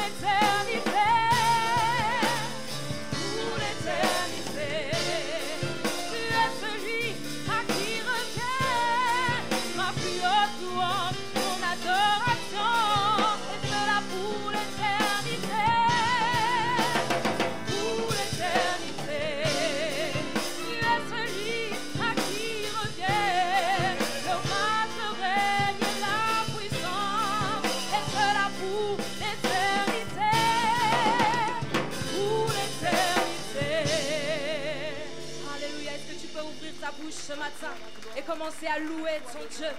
l'éternité, pour l'éternité. Tu es celui à qui revient ma plus haute louange, mon adoration, et cela pour l'éternité, pour l'éternité. Tu es celui à qui revient le règne, le règne et la puissance, et cela pour l'éternité, pour l'éternité. Alléluia. Est-ce que tu peux ouvrir ta bouche ce matin et commencer à louer ton Dieu?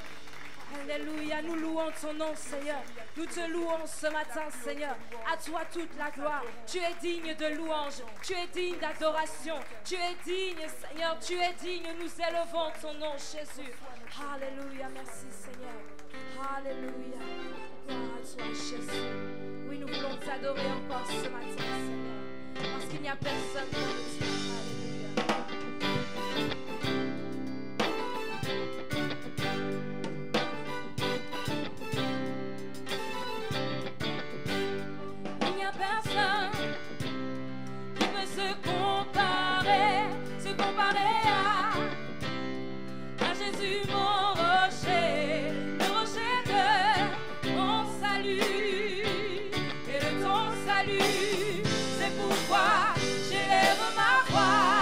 Alléluia, nous louons ton nom, Seigneur. Nous te louons ce matin, Seigneur. À toi toute la gloire. Tu es digne de louange. Tu es digne d'adoration. Tu es digne, Seigneur. Tu es digne. Nous élevons ton nom, Jésus. Alléluia, merci, Seigneur. Alléluia. Gloire à toi, Jésus. Oui, nous voulons t'adorer encore ce matin, Seigneur. Parce qu'il n'y a personne comme toi. Personne qui peut se comparer à Jésus mon rocher, le rocher de mon salut, et de ton salut, c'est pourquoi j'élève ma voix.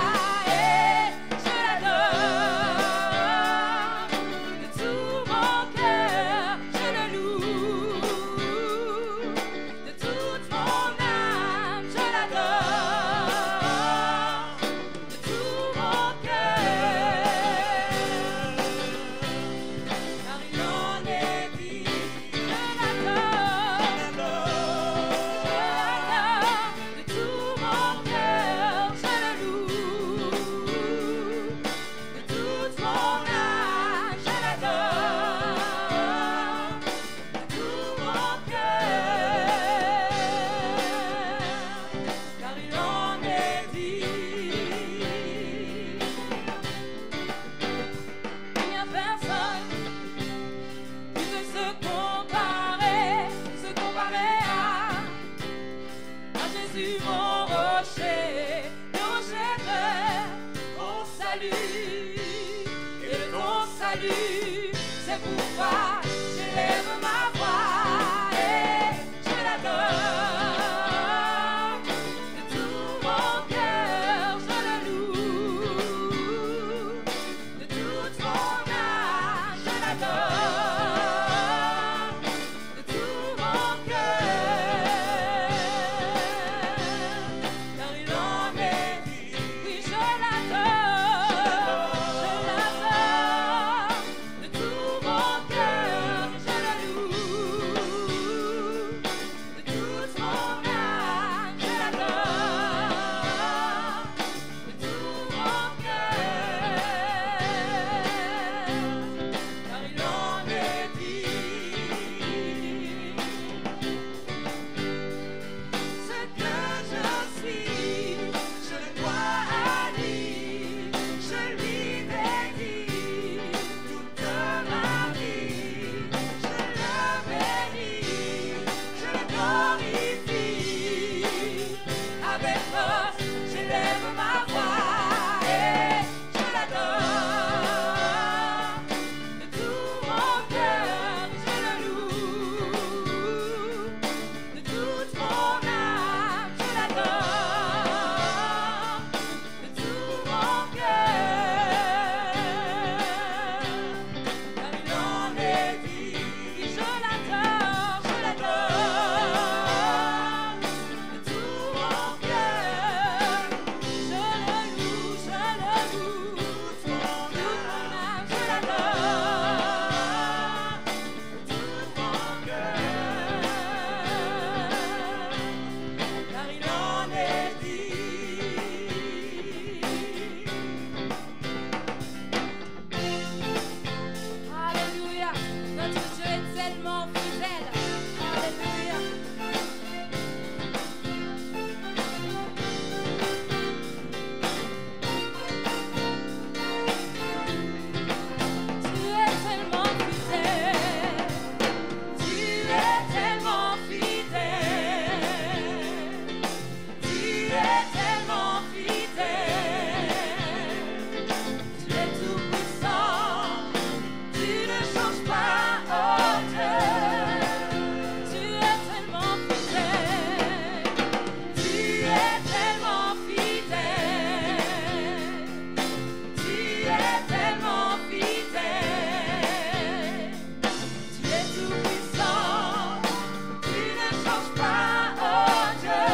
change pas, oh Dieu.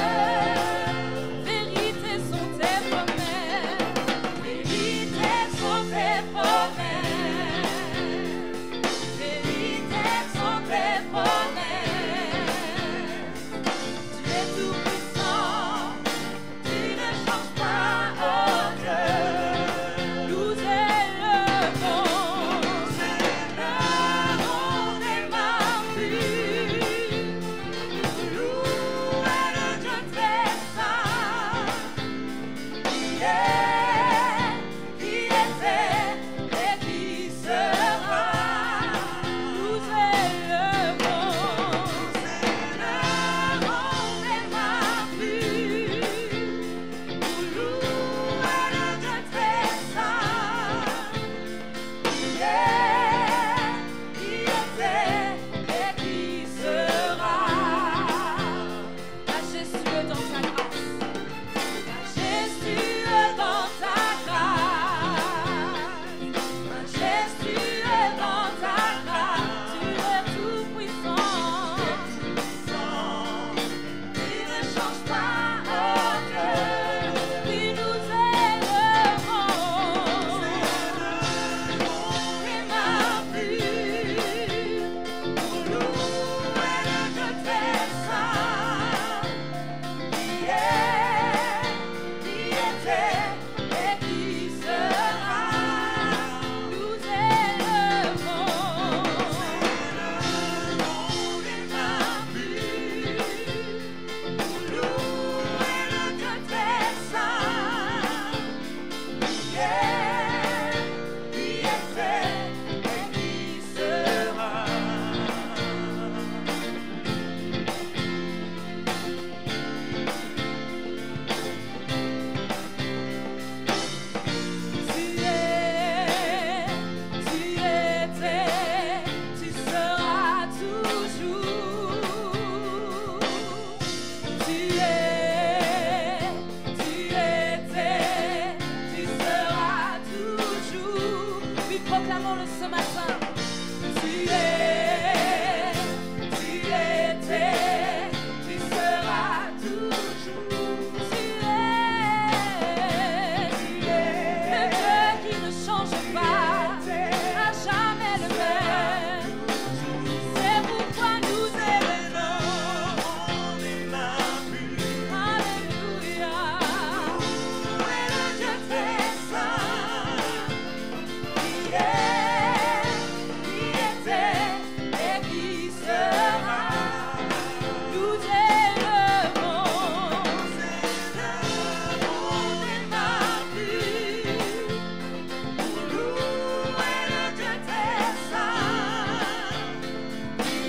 Vérité sont tes promesses. Vérité sont tes promesses. Vérité sont tes promesses. Tu es tout puissant. Tu ne changes pas, oh Dieu. Nous élevons. Proclamons-le ce matin. Tu es, tu étais, tu seras toujours. Tu es le Dieu qui ne change pas, à jamais le même. C'est pourquoi nous élevons. Alléluia. Tu es le Dieu très saint. Qui était et qui sera, nous élevons des mains plues pour louer le Dieu très saint, qui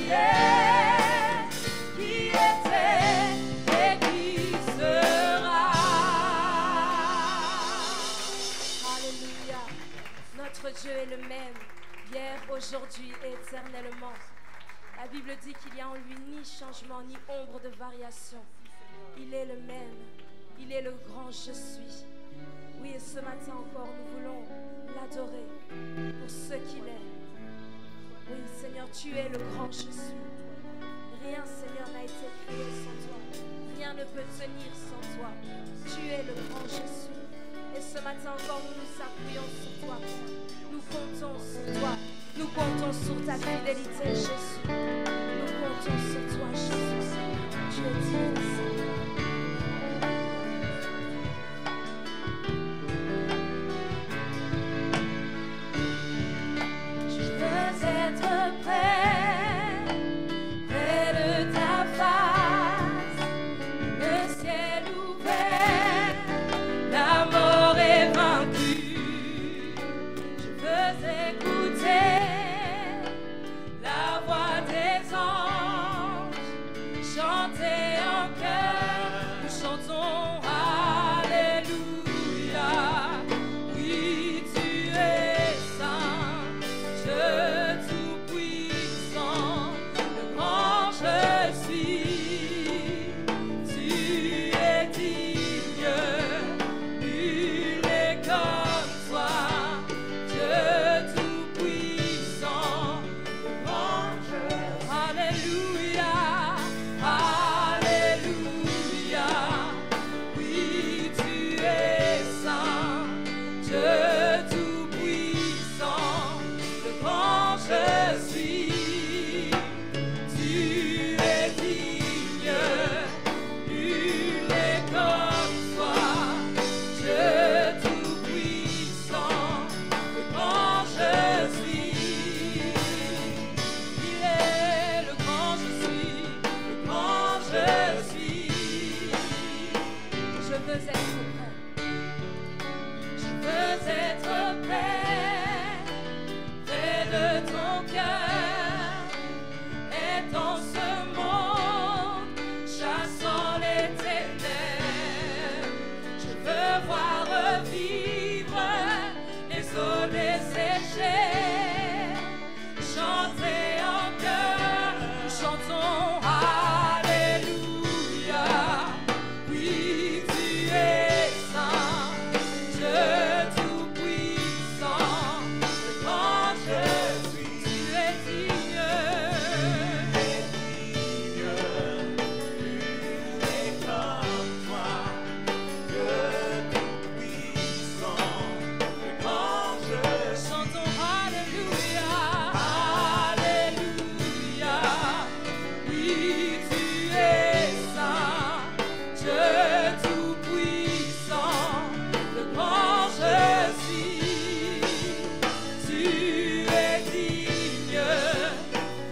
était et qui sera. Alléluia. Notre Dieu est le même, hier, aujourd'hui et éternellement. La Bible dit qu'il n'y a en lui ni changement, ni ombre de variation. Il est le même, il est le grand je suis. Oui, et ce matin encore, nous voulons l'adorer pour ce qu'il est. Oui, Seigneur, tu es le grand je suis. Rien, Seigneur, n'a été créé sans toi. Rien ne peut tenir sans toi. Tu es le grand je suis. Et ce matin encore, nous nous appuyons sur toi. Nous comptons sur toi. Nous comptons sur ta fidélité, Jésus. Nous comptons sur toi, Jésus. Tu es digne, Seigneur. Je veux être près de ta face, le ciel ouvert, la mort est vaincue. Je veux écouter la voix des anges chanter en chœur. suis. Je veux être prêt. Je veux être prêt, près de ton cœur. Et dans ce monde, chassant les ténèbres, je veux voir revivre les eaux desséchées. Chanter en chœur, nous chantons Alléluia. Oui, tu es saint, Dieu tout-puissant, le grand je suis. Tu es digne, nul n'est comme toi, Dieu tout-puissant, le grand je suis. chantons Alléluia. Alléluia. Oui, tu es saint, Dieu tout-puissant, le grand je suis. Tu es digne,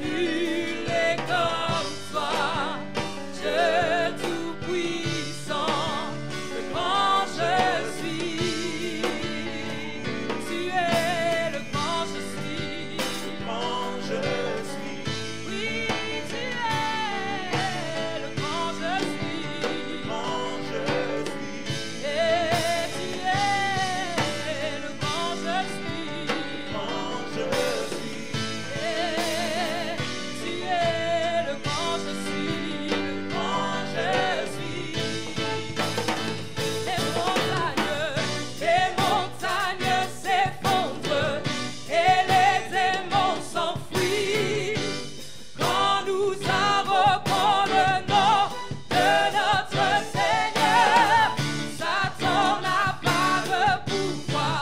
nul n'est comme toi, Dieu tout-puissant, le grand je suis. Tu es le grand je suis. Quand je suis, Oui, tu es le grand je suis. quand je suis, Et tu es le grand je suis. quand je suis, Et tu es le grand je suis. Le grand je suis. Les montagnes s'effondrent et les démons s'enfuient quand nous invoquons le nom de notre Seigneur. Satan n'a pas de pouvoir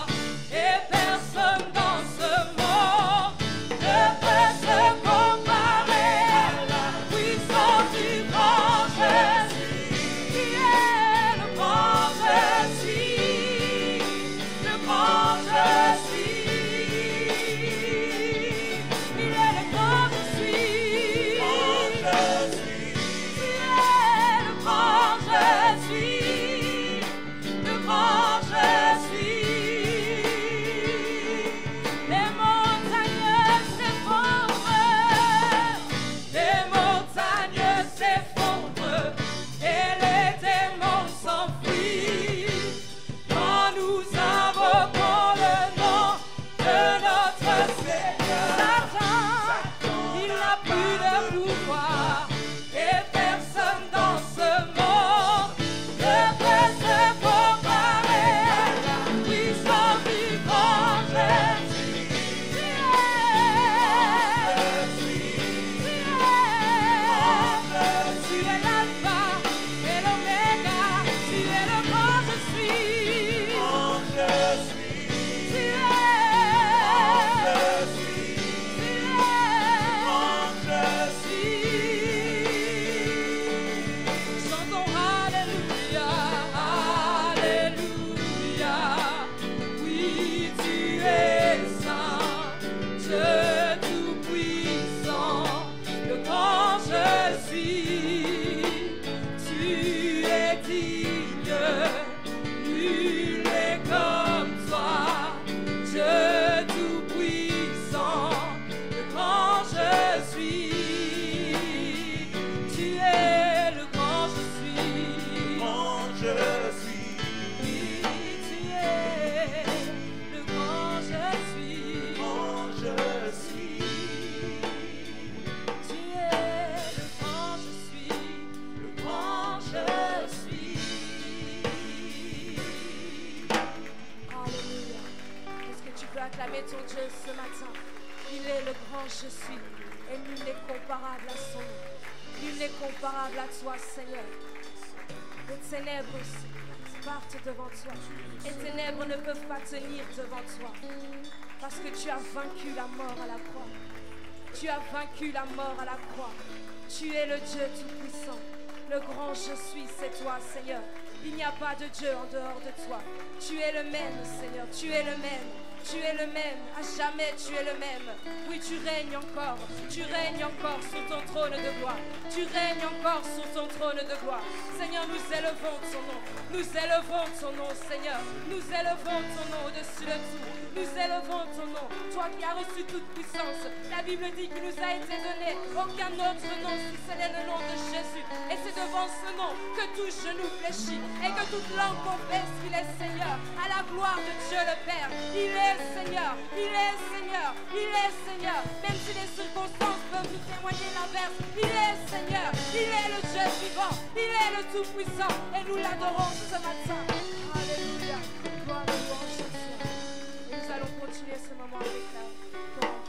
et personne dans ce monde ne peut se comparer à la puissance du grand je suis. Qui est le grand je suis, le grand je suis. Il est le grand je suis. quand je suis, Tu es le grand je suis, le grand je suis. Les montagnes s'effondrent et les démons s'enfuient quand nous invoquons le nom de notre Seigneur. Satan, il n'a plus de pouvoir et personne dans ce monde ne peut se comparer à la puissance du grand je suis. Tu es l'alpha et l'oméga, tu es le grand je suis. quand je suis, Tu es, quand je suis, chantons Alléluia, Alléluia. Oui, tu es saint, Dieu tout-puissant, le grand je suis. Tu es digne, nul n'est comme toi, Dieu tout-puissant, le grand je suis. Tu es le grand je suis. quand je suis, Oui, tu es le grand je suis. quand je suis, Tu es le grand je suis. Le grand je suis. Alléluia. Est-ce que tu peux acclamer ton Dieu ce matin? Il est le grand je suis et nul n'est comparable à son nom. Nul n'est comparable à toi, Seigneur. Les ténèbres partent devant toi. Les ténèbres ne peuvent pas tenir devant toi. Parce que tu as vaincu la mort à la croix. Tu as vaincu la mort à la croix. Tu es le Dieu tout-puissant. Le grand je suis, c'est toi, Seigneur. Il n'y a pas de Dieu en dehors de toi. Tu es le même, Seigneur. Tu es le même. Tu es le même, à jamais tu es le même. Oui, tu règnes encore sur ton trône de gloire. Tu règnes encore sur ton trône de gloire. Seigneur, nous élevons ton nom. Nous élevons ton nom, Seigneur. Nous élevons ton nom au-dessus de tout. Nous élevons ton nom. Toi qui as reçu toute puissance. La Bible dit qu'il nous a été donné aucun autre nom si ce n'est le nom de Jésus. Et c'est devant ce nom que tout genou fléchit et que toute langue confesse qu'il est Seigneur. À la gloire de Dieu le Père. Il est Seigneur. Il est Seigneur. Il est Seigneur. Même si les circonstances peuvent nous témoigner l'inverse, il est Seigneur. Il est le Dieu vivant. Il est le Tout-Puissant. Et nous l'adorons ce matin. Alléluia. Gloire, louange à toi. Et nous allons continuer ce moment avec la chorale.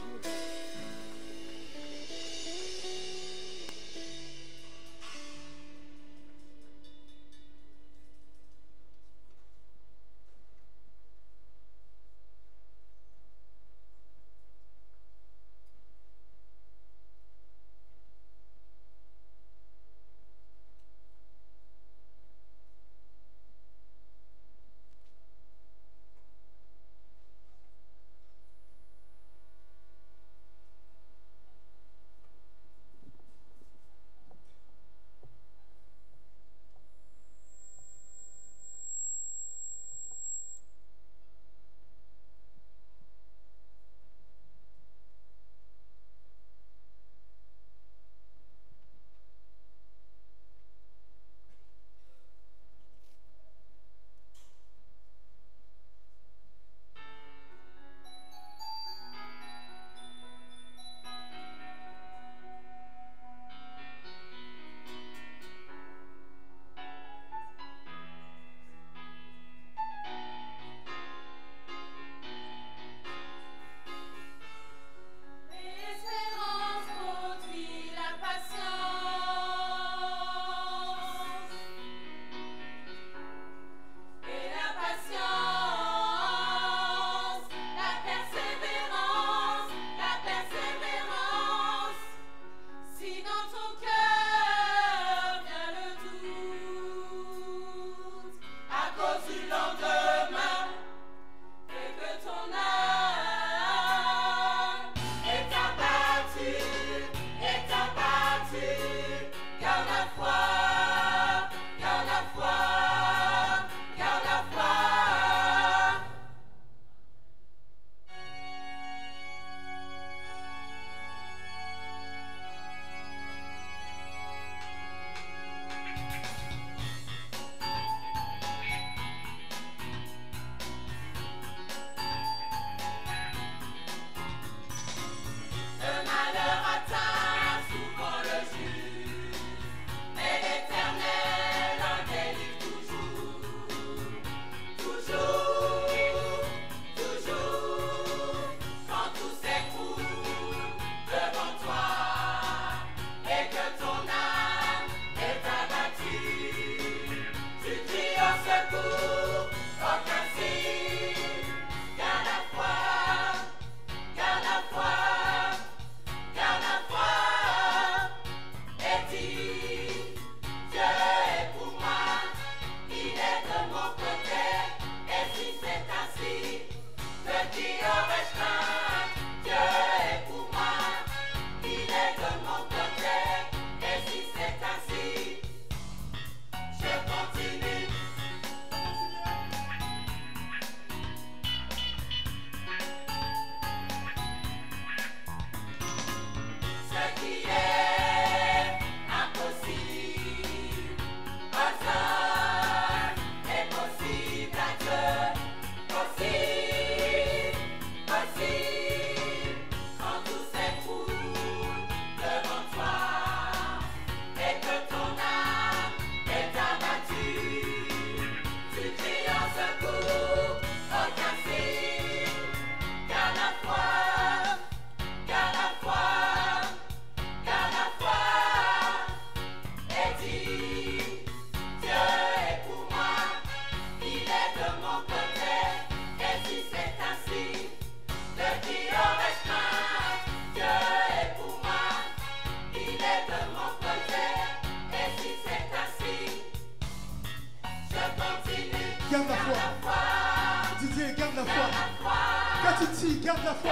Titi, garde la foi.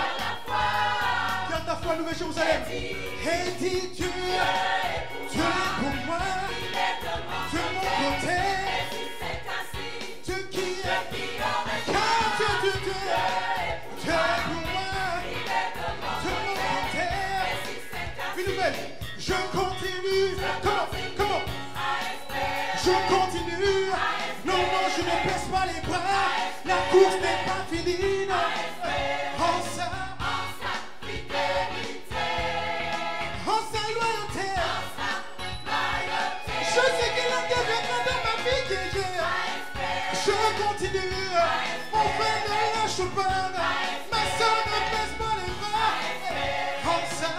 Garde la foi, Nouvelle Jérusalem. Et dis Dieu, Dieu est pour moi, de mon côté. Dieu qui est, car Dieu, Dieu est pour moi, de mon côté. Une nouvelle, je continue. Comment? Je continue. Non, je ne baisse pas les bras. La course n'est pas finie. En sa loyauté. Je sais qu'il a des vêtements dans ma vie. Je continue. Mon frère ne lâche pas. Ma soeur ne baisse pas les bras. En sa,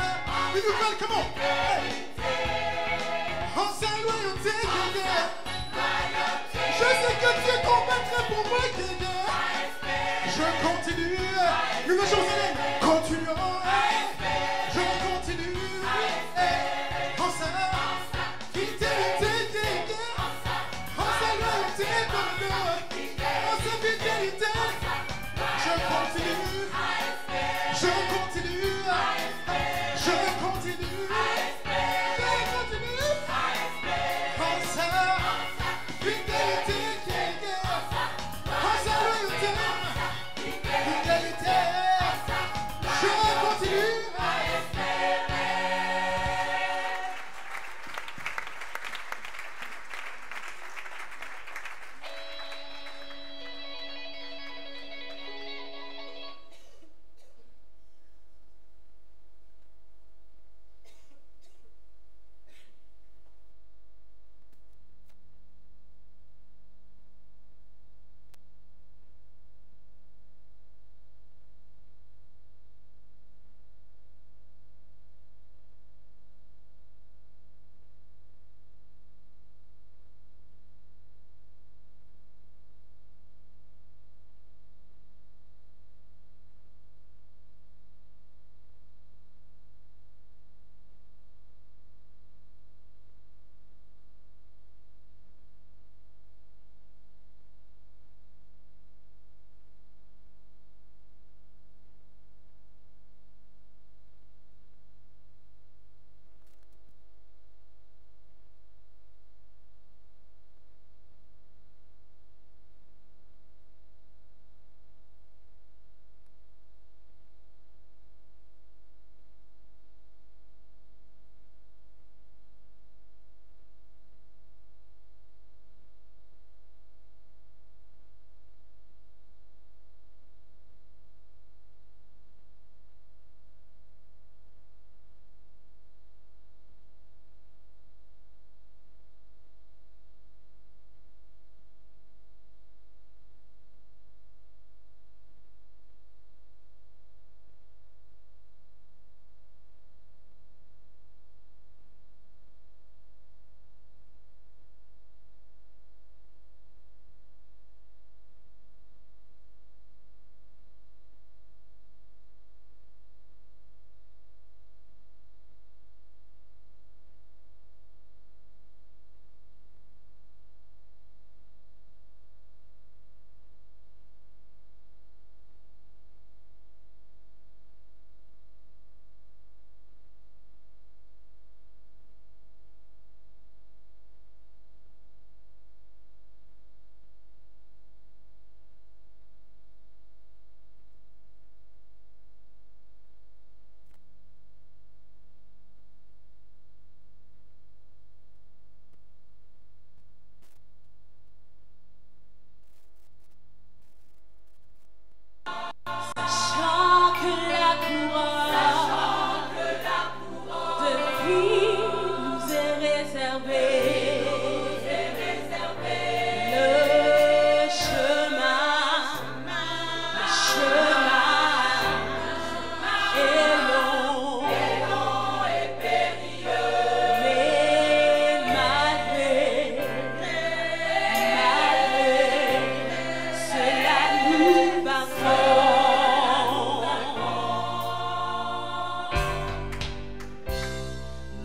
une nouvelle, comment? En sa loyauté. Je sais que Dieu combattrait pour moi. Je continue. Nouvelle Jérusalem, continuons. Je continue. En sa fidélité, en sa loyauté, en sa fidélité. Je continue. Je continue. Je continue. En sa fidélité, en sa loyauté. Je continue.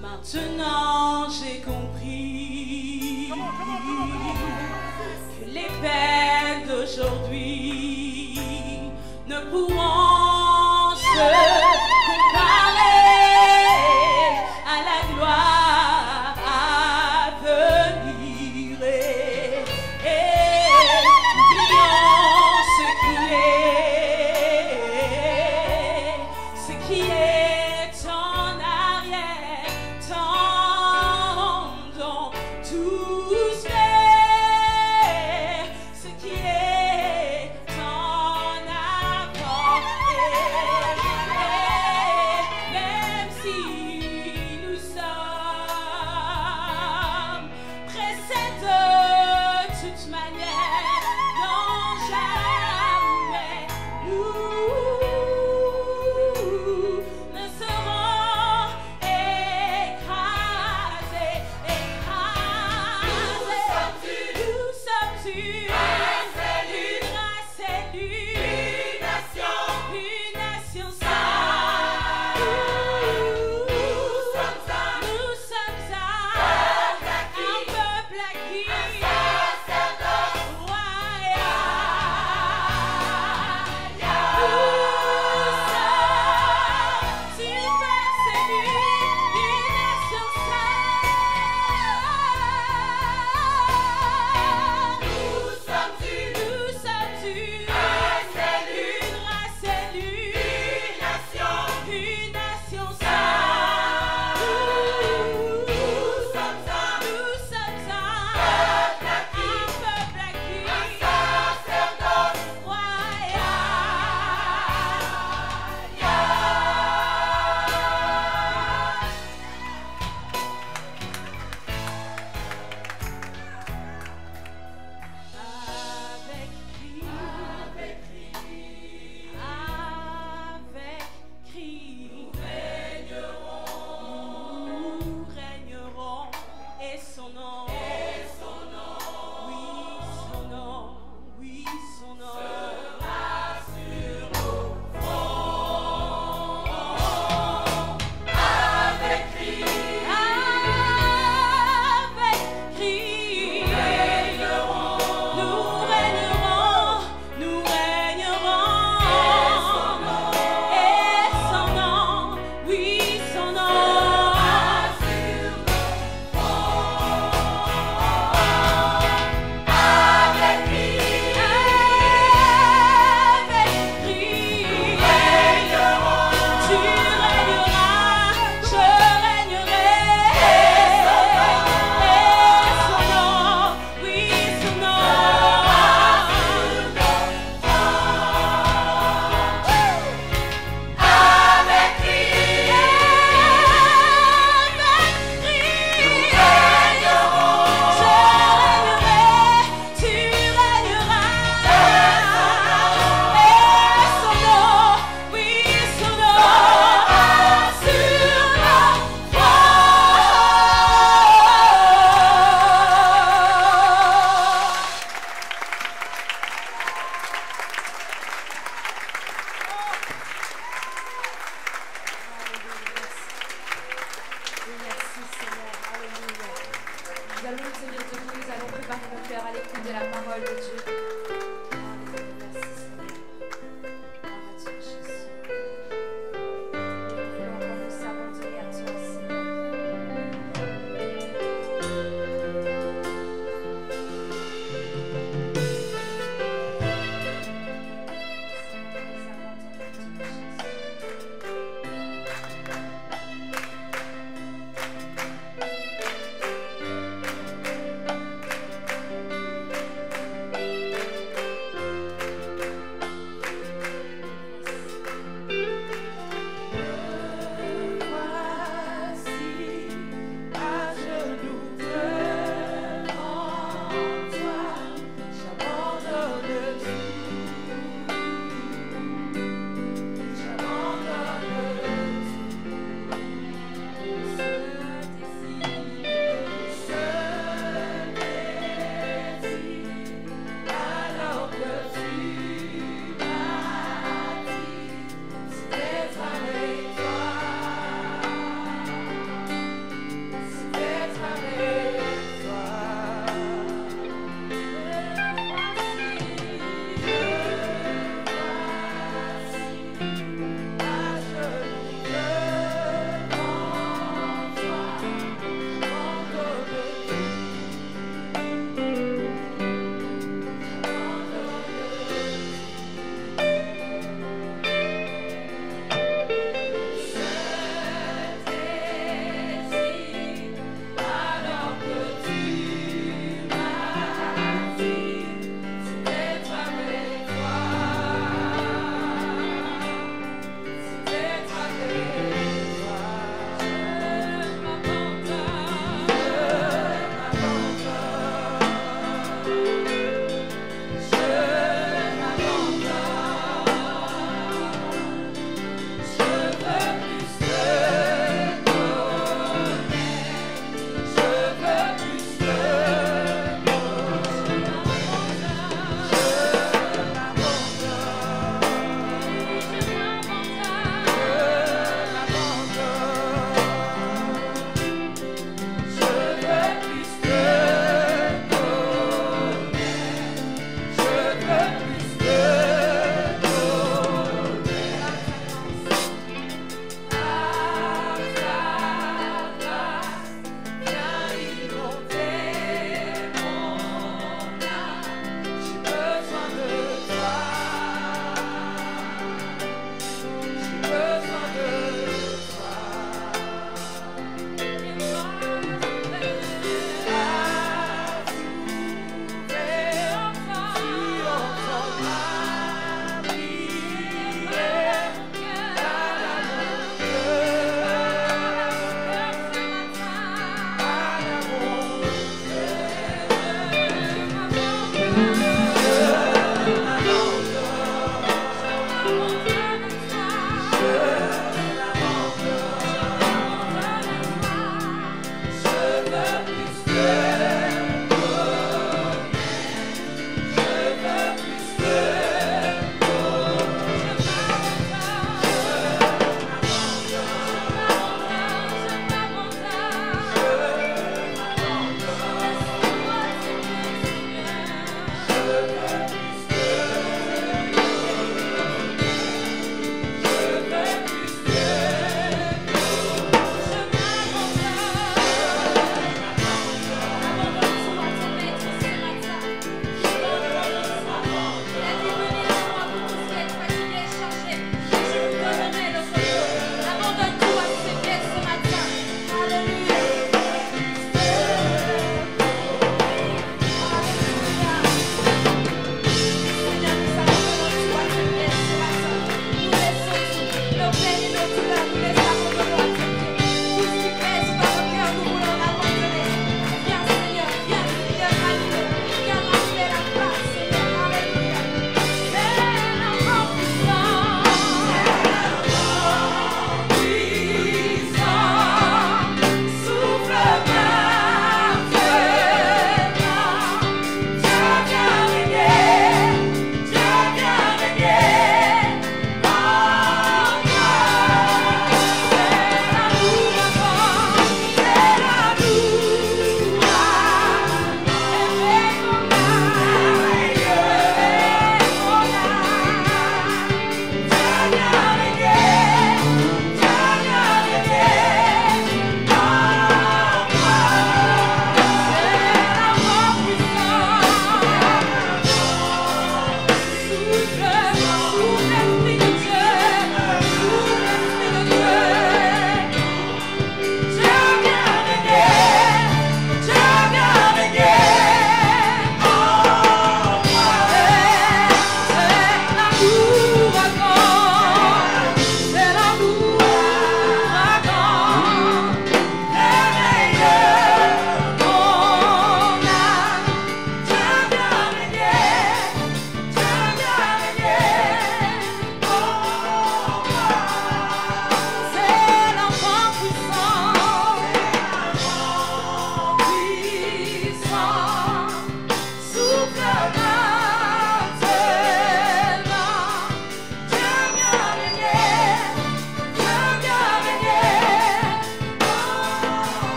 Maintenant j'ai compris que les peines d'aujourd'hui ne pourront tenir debout, nous allons préparer nos cœurs à l'écoute de la parole de Dieu. Alléluia, merci Seigneur. Gloire à Dieu, Jésus. Nous voulons encore nous abandonner à toi, Seigneur. Nous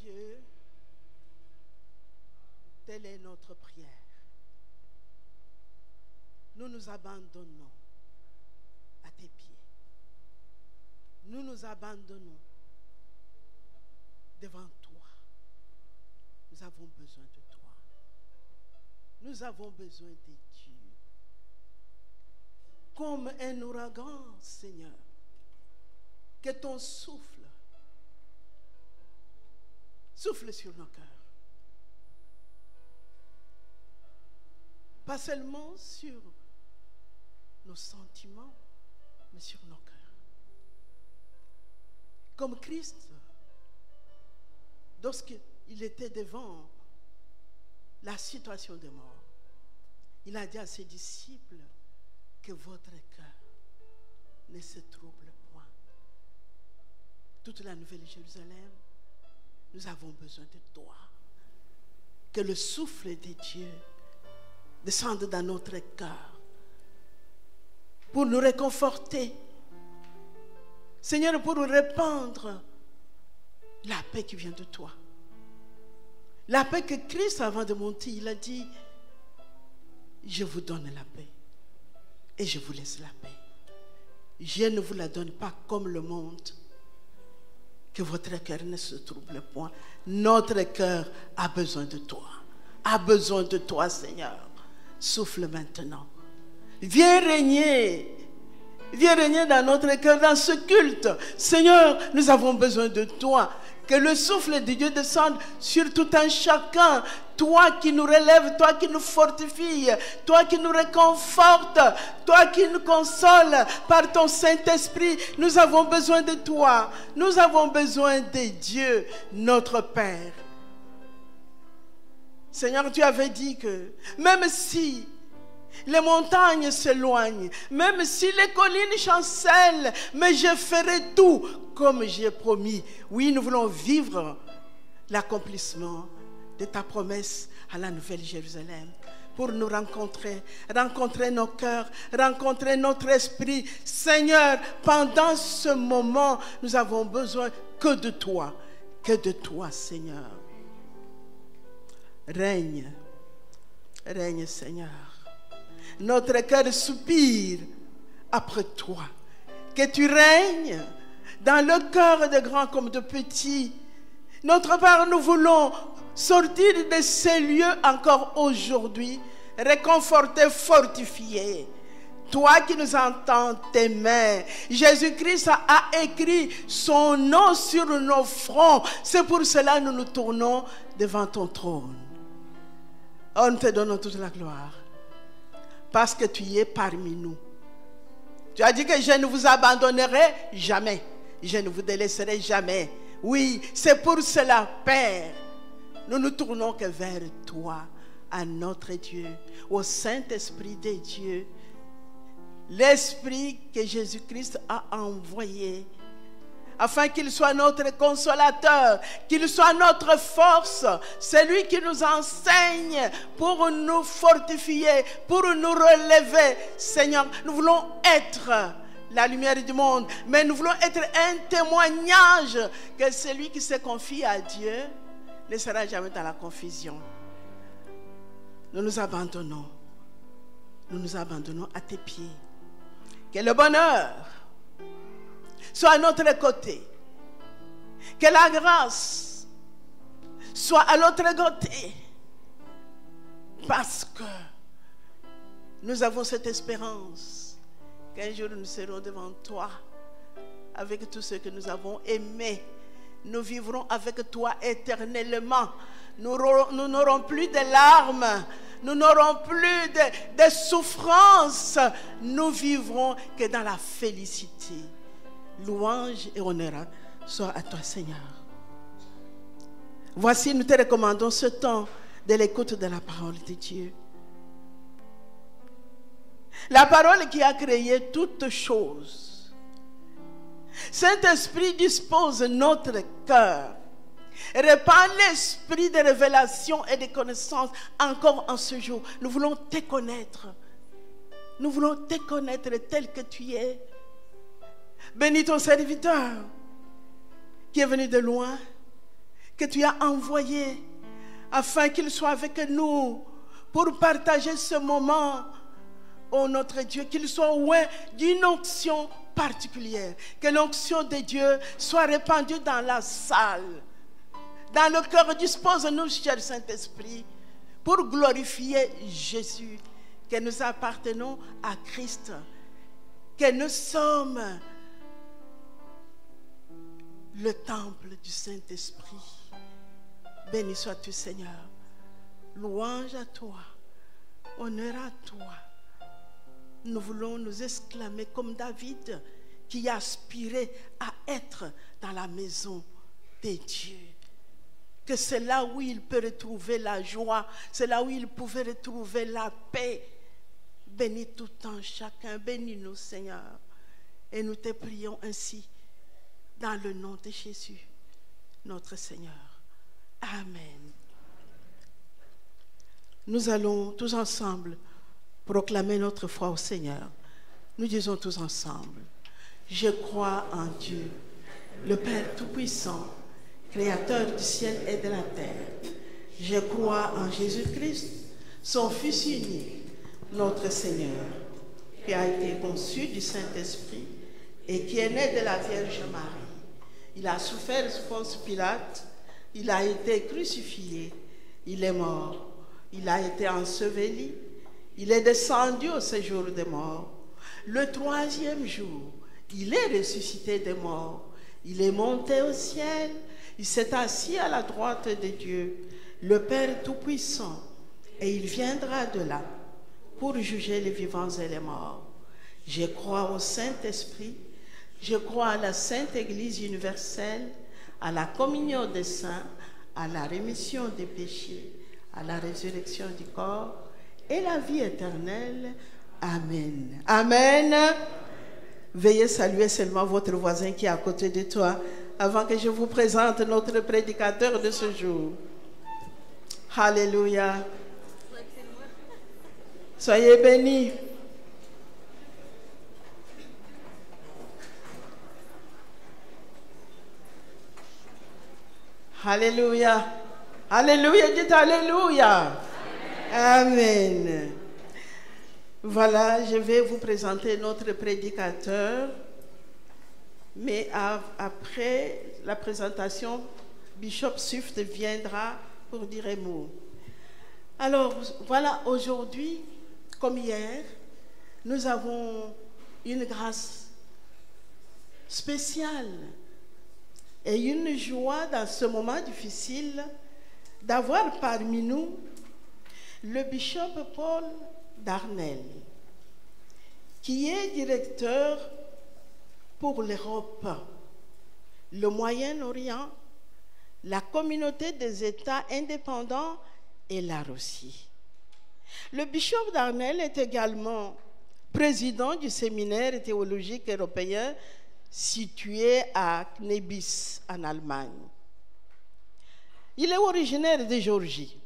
Dieu, telle est notre prière. Nous nous abandonnons à tes pieds. Nous nous abandonnons devant toi. Nous avons besoin de toi. Nous avons besoin de Dieu. Comme un ouragan, Seigneur, que ton souffle souffle sur nos cœurs. Pas seulement sur nos sentiments, mais sur nos cœurs. Comme Christ, lorsqu'il était devant la situation de mort, il a dit à ses disciples que votre cœur ne se trouble point. Toute la Nouvelle Jérusalem, nous avons besoin de toi. Que le souffle de Dieu descende dans notre cœur pour nous réconforter. Seigneur, pour nous répandre la paix qui vient de toi. La paix que Christ, avant de monter, il a dit, je vous donne la paix et je vous laisse la paix. Je ne vous la donne pas comme le monde. Que votre cœur ne se trouble point. Notre cœur a besoin de toi. A besoin de toi, Seigneur. Souffle maintenant. Viens régner. Viens régner dans notre cœur, dans ce culte. Seigneur, nous avons besoin de toi. Que le souffle de Dieu descende sur tout un chacun. Toi qui nous relèves, toi qui nous fortifies, toi qui nous réconfortes, toi qui nous consoles par ton Saint-Esprit. Nous avons besoin de toi. Nous avons besoin de Dieu, notre Père. Seigneur, tu avais dit que même si les montagnes s'éloignent, même si les collines chancellent, mais je ferai tout comme j'ai promis. Oui, nous voulons vivre l'accomplissement de ta promesse à la Nouvelle Jérusalem. Pour nous rencontrer nos cœurs, rencontrer notre esprit. Seigneur, pendant ce moment, nous avons besoin que de toi, Seigneur. Règne, Seigneur. Notre cœur soupire après toi. Que tu règnes dans le cœur de grands comme de petits. Notre Père, nous voulons sortir de ces lieux encore aujourd'hui, réconfortés, fortifiés. Toi qui nous entends tes mains, Jésus-Christ a écrit son nom sur nos fronts. C'est pour cela que nous nous tournons devant ton trône. Oh, nous te donnons toute la gloire. Parce que tu es parmi nous. Tu as dit que je ne vous abandonnerai jamais. Je ne vous délaisserai jamais. Oui, c'est pour cela, Père, nous nous tournons que vers toi, à notre Dieu, au Saint-Esprit de Dieu, l'Esprit que Jésus-Christ a envoyé, afin qu'il soit notre consolateur, qu'il soit notre force, c'est lui qui nous enseigne pour nous fortifier, pour nous relever. Seigneur, nous voulons être la lumière du monde, mais nous voulons être un témoignage que celui qui se confie à Dieu ne sera jamais dans la confusion. Nous nous abandonnons à tes pieds. Que le bonheur soit à notre côté. Que la grâce soit à l'autre côté. Parce que nous avons cette espérance qu'un jour nous serons devant toi avec tout ce que nous avons aimé. Nous vivrons avec toi éternellement. Nous n'aurons plus de larmes. Nous n'aurons plus de souffrances. Nous vivrons que dans la félicité. Louange et honneur soit à toi, Seigneur. Voici, nous te recommandons ce temps de l'écoute de la parole de Dieu. La parole qui a créé toutes choses. Saint-Esprit dispose notre cœur. Répand l'esprit de révélation et de connaissance encore en ce jour. Nous voulons te connaître. Nous voulons te connaître tel que tu es. Bénis ton serviteur qui est venu de loin, que tu as envoyé afin qu'il soit avec nous pour partager ce moment, oh notre Dieu, qu'il soit loin d'une onction particulière, que l'onction de Dieu soit répandue dans la salle, dans le cœur. Dispose-nous, cher Saint-Esprit, pour glorifier Jésus, que nous appartenons à Christ, que nous sommes le temple du Saint-Esprit. Béni sois-tu, Seigneur. Louange à toi, honneur à toi. Nous voulons nous exclamer comme David qui aspirait à être dans la maison de Dieu. Que c'est là où il peut retrouver la joie, c'est là où il pouvait retrouver la paix. Bénis tout temps chacun, bénis-nous, Seigneur. Et nous te prions ainsi dans le nom de Jésus, notre Seigneur. Amen. Nous allons tous ensemble proclamer notre foi au Seigneur. Nous disons tous ensemble: je crois en Dieu, le Père Tout-Puissant, Créateur du ciel et de la terre. Je crois en Jésus-Christ, son Fils unique, notre Seigneur, qui a été conçu du Saint-Esprit et qui est né de la Vierge Marie. Il a souffert sous Ponce Pilate, il a été crucifié, il est mort, il a été enseveli, il est descendu au séjour des morts. Le troisième jour, il est ressuscité des morts, il est monté au ciel, il s'est assis à la droite de Dieu, le Père Tout-Puissant, et il viendra de là pour juger les vivants et les morts. Je crois au Saint-Esprit, je crois à la Sainte Église universelle, à la communion des saints, à la rémission des péchés, à la résurrection du corps et la vie éternelle. Amen. Amen. Veuillez saluer seulement votre voisin qui est à côté de toi avant que je vous présente notre prédicateur de ce jour. Alléluia. Soyez bénis. Alléluia. Alléluia, dites Alléluia. Amen. Voilà, je vais vous présenter notre prédicateur. Mais après la présentation, Bishop Swift viendra pour dire un mot. Alors, voilà, aujourd'hui, comme hier, nous avons une grâce spéciale et une joie dans ce moment difficile d'avoir parmi nous le bishop Paul Darnell, qui est directeur pour l'Europe, le Moyen-Orient, la communauté des États indépendants et la Russie. Le bishop Darnell est également président du séminaire théologique européen situé à Knebis, en Allemagne. Il est originaire de Géorgie.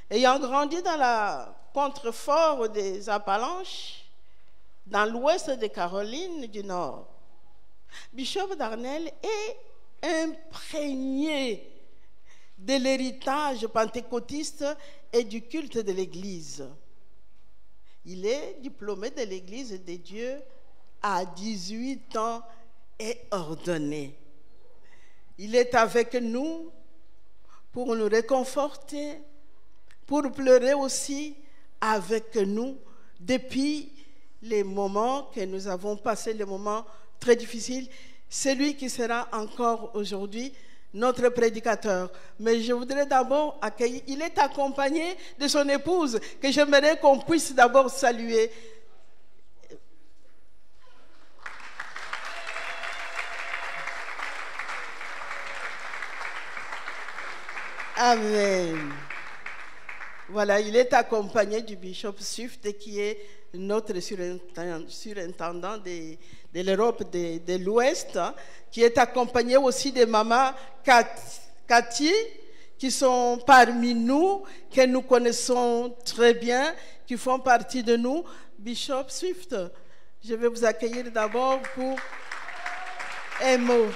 Ayant grandi dans la contrefort des Appalaches, dans l'ouest des Carolines du Nord, Bishop Darnell est imprégné de l'héritage pentecôtiste et du culte de l'Église. Il est diplômé de l'Église de Dieu à 18 ans et ordonné. Il est avec nous pour nous réconforter, pour pleurer aussi avec nous depuis les moments que nous avons passés, les moments très difficiles. C'est lui qui sera encore aujourd'hui notre prédicateur. Mais je voudrais d'abord accueillir, il est accompagné de son épouse, que j'aimerais qu'on puisse d'abord saluer. Amen. Voilà, il est accompagné du bishop Swift, qui est notre surintendant de l'Europe de l'Ouest, qui est accompagné aussi de maman Cathy, qui sont parmi nous, que nous connaissons très bien, qui font partie de nous. Bishop Swift, je vais vous accueillir d'abord pour un mot.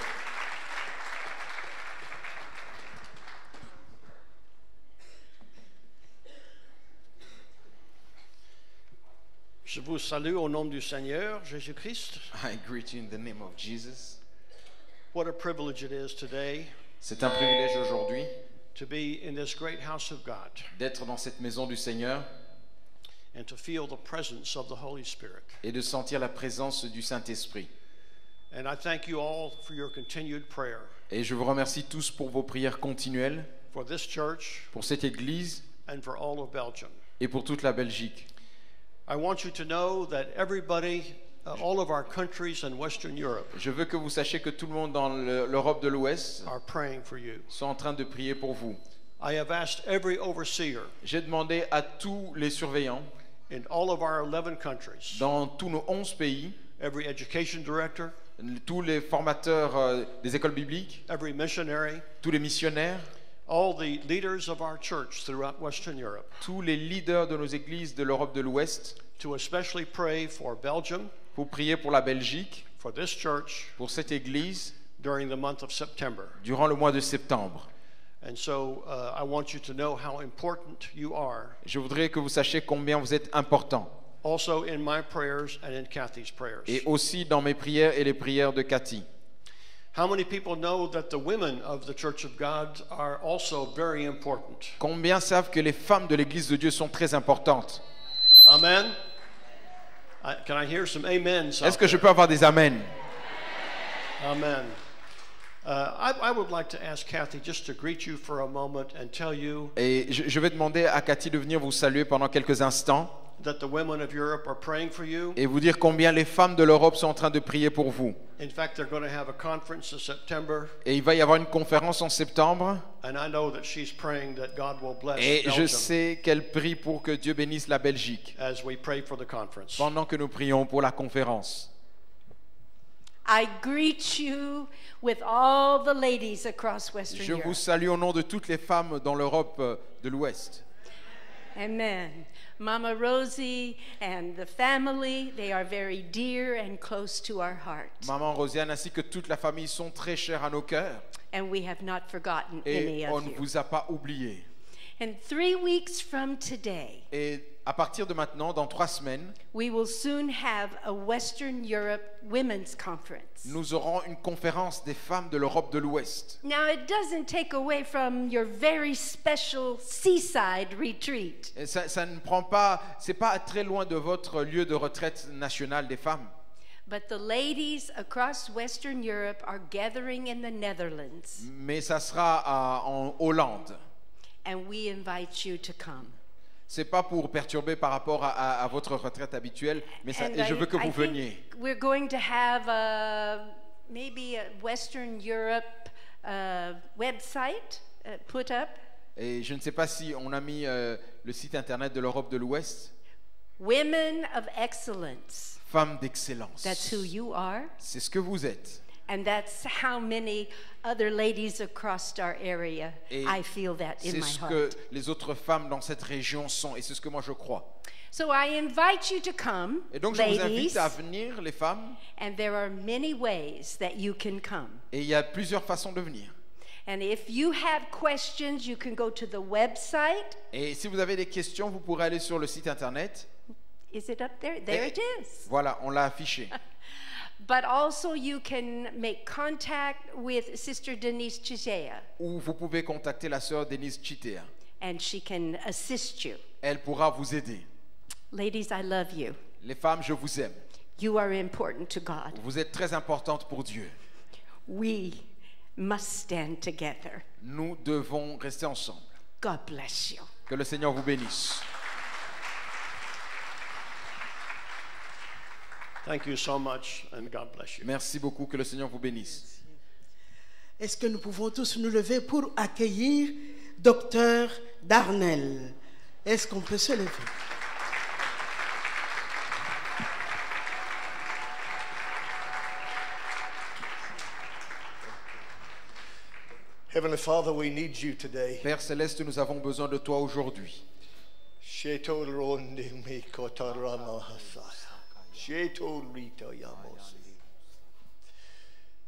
Je vous salue au nom du Seigneur Jésus-Christ. I greet you in the name of Jesus. What a privilege it is today C'est un privilège aujourd'hui to be in this great house of God d'être dans cette maison du Seigneur and to feel the presence of the Holy Spirit. et de sentir la présence du Saint-Esprit. And I thank you all for your continued prayer Et je vous remercie tous pour vos prières continuelles, for this church pour cette Église and for all of Belgium. et pour toute la Belgique. I want you to know that everybody, all of our countries in Western Europe Je veux que vous sachiez que tout le monde dans l'Europe de l'Ouest are praying for you. sont en train de prier pour vous. I have asked every overseer J'ai demandé à tous les surveillants in all of our 11 countries, dans tous nos 11 pays, every education director, tous les formateurs des écoles bibliques, every missionary, tous les missionnaires, all the leaders of our church throughout Western Europe, tous les leaders de nos églises de l'Europe de l'Ouest, to especially pray for Belgium, pour prier pour la Belgique, for this church pour cette église, during the month of September. durant le mois de septembre. And so I want you to know how important you are, Je voudrais que vous sachiez combien vous êtes important, also in my prayers and in Kathy's prayers. et aussi dans mes prières et les prières de Cathy. How many people know that the women of the Church of God are also very important? Combien savent que les femmes de l'église de Dieu sont très importantes? Amen? Can I hear some amens? Est-ce que je peux avoir des amens? Amen. I would like to ask Kathy just to greet you for a moment and tell you Et je vais demander à Cathy de venir vous saluer pendant quelques instants that the women of Europe are praying for you. et vous dire combien les femmes de l'Europe sont en train de prier pour vous. In fact, they're going to have a conference in September, Et il va y avoir une conférence en septembre and I know that she's praying that God will bless et je Belgium sais qu'elle prie pour que Dieu bénisse la Belgique as we pray for the conference. pendant que nous prions pour la conférence. I greet you with all the ladies across Western Je vous Europe. salue au nom de toutes les femmes dans l'Europe de l'Ouest. Amen. Mama Rosie and the family, they are very dear and close to our heart. Maman Rosiane ainsi que toute la famille sont très chères à nos cœurs And we have not forgotten any et on of ne you. vous a pas oublié. And 3 weeks from today, Et à partir de maintenant, dans 3 semaines, we will soon have a Western Europe Women's Conference. nous aurons une conférence des femmes de l'Europe de l'Ouest. Now, it doesn't take away from your very special seaside retreat. Et ça ne prend pas, c'est pas très loin de votre lieu de retraite national des femmes. But the ladies across Western Europe are gathering in the Netherlands, Mais ça sera en Hollande. and we invite you to come. C'est pas pour perturber par rapport à votre retraite habituelle, mais et je veux que I vous think veniez. we're going to have maybe a Western Europe website put up. Et je ne sais pas si on a mis le site internet de l'Europe de l'Ouest. Women of Excellence. Femmes d'excellence. That's who you are, C'est ce que vous êtes. and that's how many other ladies across our area. Et I feel that in C'est my ce que heart. les autres femmes dans cette région sont, et c'est ce que moi je crois. So I invite you to come, Et donc je vous ladies, invite à venir, les femmes, and there are many ways that you can come. et il y a plusieurs façons de venir. And if you have questions, you can go to the website. Et si vous avez des questions, vous pourrez aller sur le site internet. Is it up there? There Et it is. Voilà, on l'a affiché. But also you can make contact with Sister Denise Chizea, Ou vous pouvez contacter la sœur Denise Chitea. and she can assist you. Elle pourra vous aider. Ladies, I love you. Les femmes, je vous aime. You are important to God. Vous êtes très importantes pour Dieu. We must stand together. Nous devons rester ensemble. God bless you. Que le Seigneur vous bénisse. Thank you so much, and God bless you. Merci beaucoup, que le Seigneur vous bénisse. Est-ce que nous pouvons tous nous lever pour accueillir Docteur Darnell? Est-ce qu'on peut se lever? Heavenly Father, we need you today. Père Céleste, nous avons besoin de toi aujourd'hui.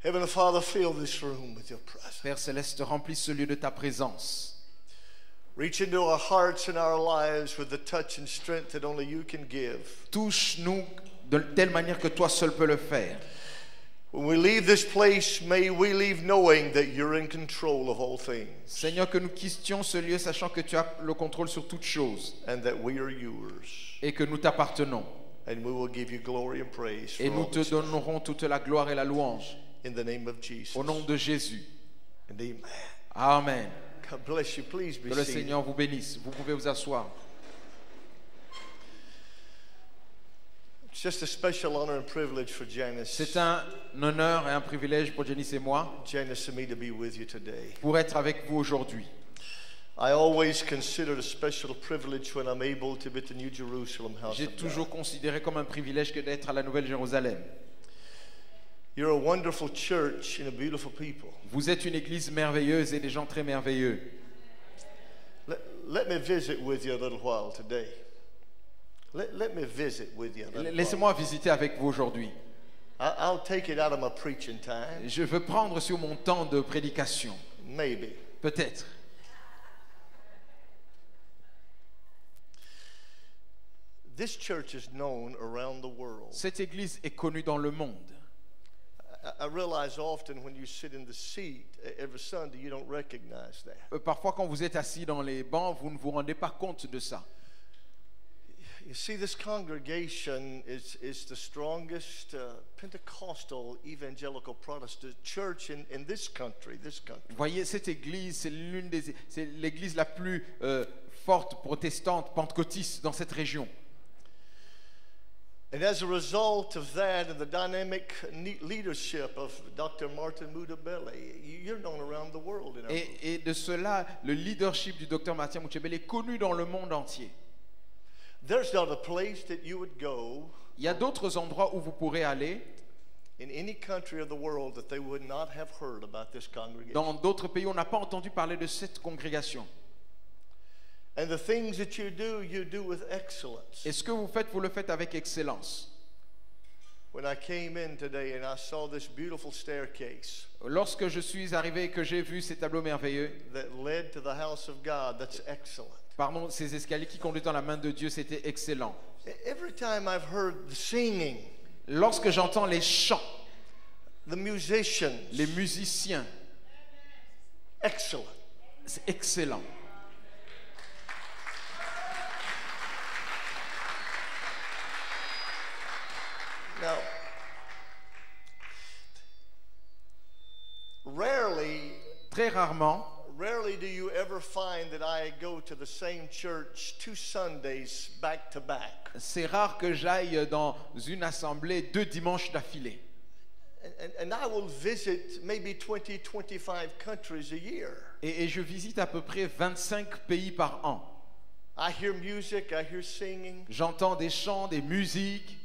Heavenly Father, fill this room with your presence. Père Céleste, remplis ce lieu de ta présence. Reach into our hearts and our lives with the touch and strength that only you can give. Touche-nous de telle manière que toi seul peux le faire. When we leave this place, may we leave knowing that you're in control of all things Seigneur, que nous quittions ce lieu sachant que tu as le contrôle sur toutes choses and that we are yours. et que nous t'appartenons. And we will give you glory and praise for Et nous all te this donnerons toute la gloire et la louange. in the name of Jesus. Au nom de Jésus. And amen. Amen. God bless you. Please be Que le seated. Seigneur vous bénisse. Vous pouvez vous asseoir. It's just a special honor and privilege for Janice. C'est un honneur et un privilège pour Janice et moi Janice and me to be with you today. pour être avec vous aujourd'hui. I always consider it a special privilege when I'm able to be at the New Jerusalem house J'ai of toujours God. considéré comme un privilège que d'être à la Nouvelle Jérusalem. You're a wonderful church and a beautiful people. Vous êtes une église merveilleuse et des gens très merveilleux. Let me visit with you a little while today. Let me visit with you a little Laissez-moi visiter avec vous aujourd'hui. while. I'll take it out of my preaching time. Je veux prendre sur mon temps de prédication. Maybe. Peut-être. This church is known around the world. Cette église est connue dans le monde. I realize often when you sit in the seat every Sunday, you don't recognize that. Parfois, quand vous êtes assis dans les bancs, vous ne vous rendez pas compte de ça. You see, this congregation is the strongest Pentecostal evangelical Protestant church in this country. Vous voyez, cette église, c'est l'église la plus forte protestante, pentecôtiste dans cette région. And as a result of that and the dynamic leadership of Dr. Martin Mudabele, you're known around the world. In our Et de cela, le leadership du docteur Martin Mudabele est connu dans le monde entier. There's not a place that you would go Il y a d'autres endroits où vous pourrez aller, in any country of the world that they would not have heard about this congregation. dans d'autres pays où on n'a pas entendu parler de cette congrégation. And the things that you do with excellence. Et ce que vous faites, vous le faites avec excellence. When I came in today and I saw this beautiful staircase Lorsque je suis arrivé et que j'ai vu ces tableaux merveilleux, that led to the house of God, that's excellent. pardon, ces escaliers qui conduisent dans la main de Dieu, c'était excellent. Every time I've heard the singing, Lorsque j'entends les chants, the musicians, les musiciens, excellent. c'est excellent. Now, Très rarement, rarely do you ever find that I go to the same church 2 Sundays back to back. c'est rare que j'aille dans une assemblée 2 dimanches d'affilée. And I will visit maybe 20, 25 countries a year. Et je visite à peu près 25 pays par an. I hear music, I hear singing. J'entends des chants, des musiques.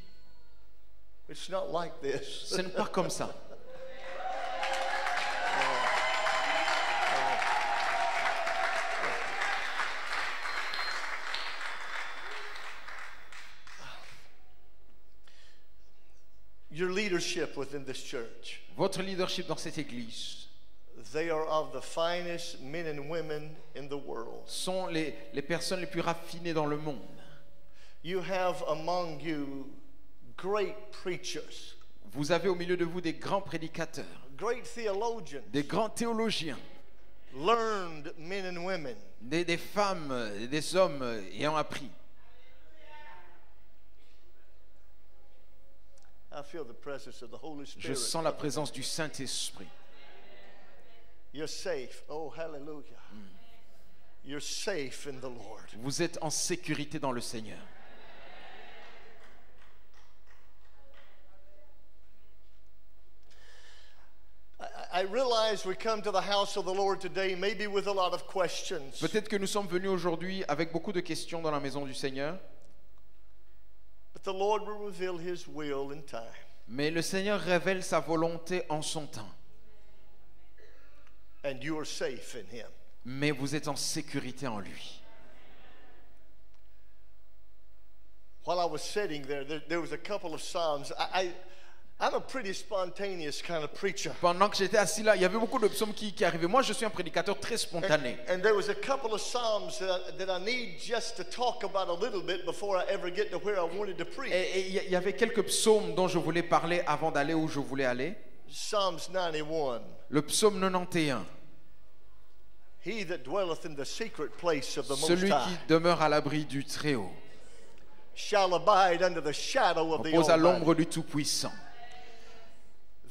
It's not like this. Ce n'est pas comme ça. Your leadership within this church, Votre leadership dans cette église they are of the finest men and women in the world. sont les personnes les plus raffinées dans le monde. You have among you great preachers, Vous avez au milieu de vous des grands prédicateurs, great theologians, des grands théologiens, learned men and women. des femmes, des hommes ayant appris. I feel the presence of the Holy Je Spirit. sens la présence du Saint-Esprit. You're safe. Oh, hallelujah. You're safe in the Lord. Vous êtes en sécurité dans le Seigneur. I realize we come to the house of the Lord today maybe with a lot of questions. Peut-être que nous sommes venus aujourd'hui avec beaucoup de questions dans la maison du Seigneur, But the Lord will reveal His will in time. mais le Seigneur révèle sa volonté en son temps. And you are safe in Him. Mais vous êtes en sécurité en lui. While I was sitting there was a couple of Psalms. I'm a pretty spontaneous kind of preacher. Pendant que j'étais assis là, il y avait beaucoup de psaumes qui arrivaient. Moi, je suis un prédicateur très spontané. And there was a couple of psalms that I need just to talk about a little bit before I ever get to where I wanted to preach. Et il y avait quelques psaumes dont je voulais parler avant d'aller où je voulais aller. Psalms 91. Le psaume 91. He that dwelleth in the secret place of the Most Celui qui High demeure à l'abri du Très-Haut shall abide under the shadow of the repose à Almighty. l'ombre du Tout-Puissant.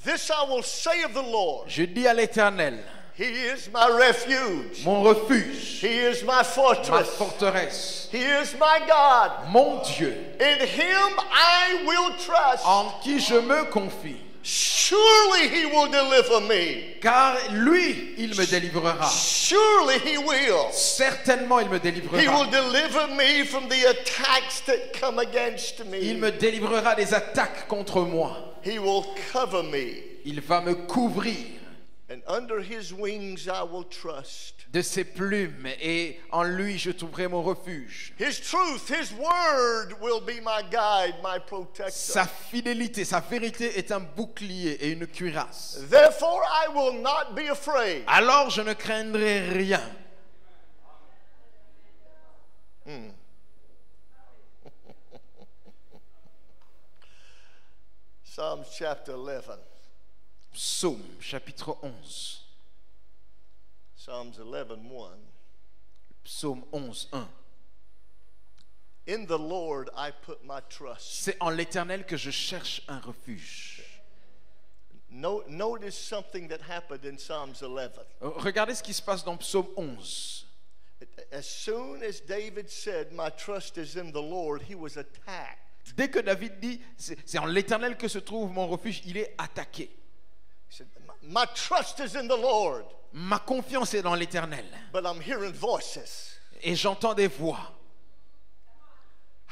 This I will say of the Lord. Je dis à l'Éternel, He is my refuge. mon refuge, He is my ma fortress. forteresse, He is my God. mon Dieu, In him I will trust. en qui je me confie. Surely he will deliver me. Car lui, il me délivrera. Surely he will. Certainement, il me He will délivrera. deliver me from the attacks that come against Il me. me délivrera des attaques contre moi. He will cover me. Il va me couvrir And under his wings I will trust. de ses plumes et en lui je trouverai mon refuge. His truth, his word will be my guide, my protector. Sa fidélité, sa vérité est un bouclier et une cuirasse. Therefore I will not be afraid. Alors je ne craindrai rien. Psalms chapter 11. Psaume chapitre 11. Psalms 11:1. Psaume 11:1. In the Lord I put my trust. C'est en l'Éternel que je cherche un refuge. Notice something that happened in Psalms 11. Regardez ce qui se passe dans Psaume 11. As soon as David said, "My trust is in the Lord," he was attacked. Dès que David dit, c'est en l'Éternel que se trouve mon refuge, il est attaqué. He said, "My trust is in the Lord," Ma confiance est dans l'Éternel. but I'm hearing voices. Et j'entends des voix.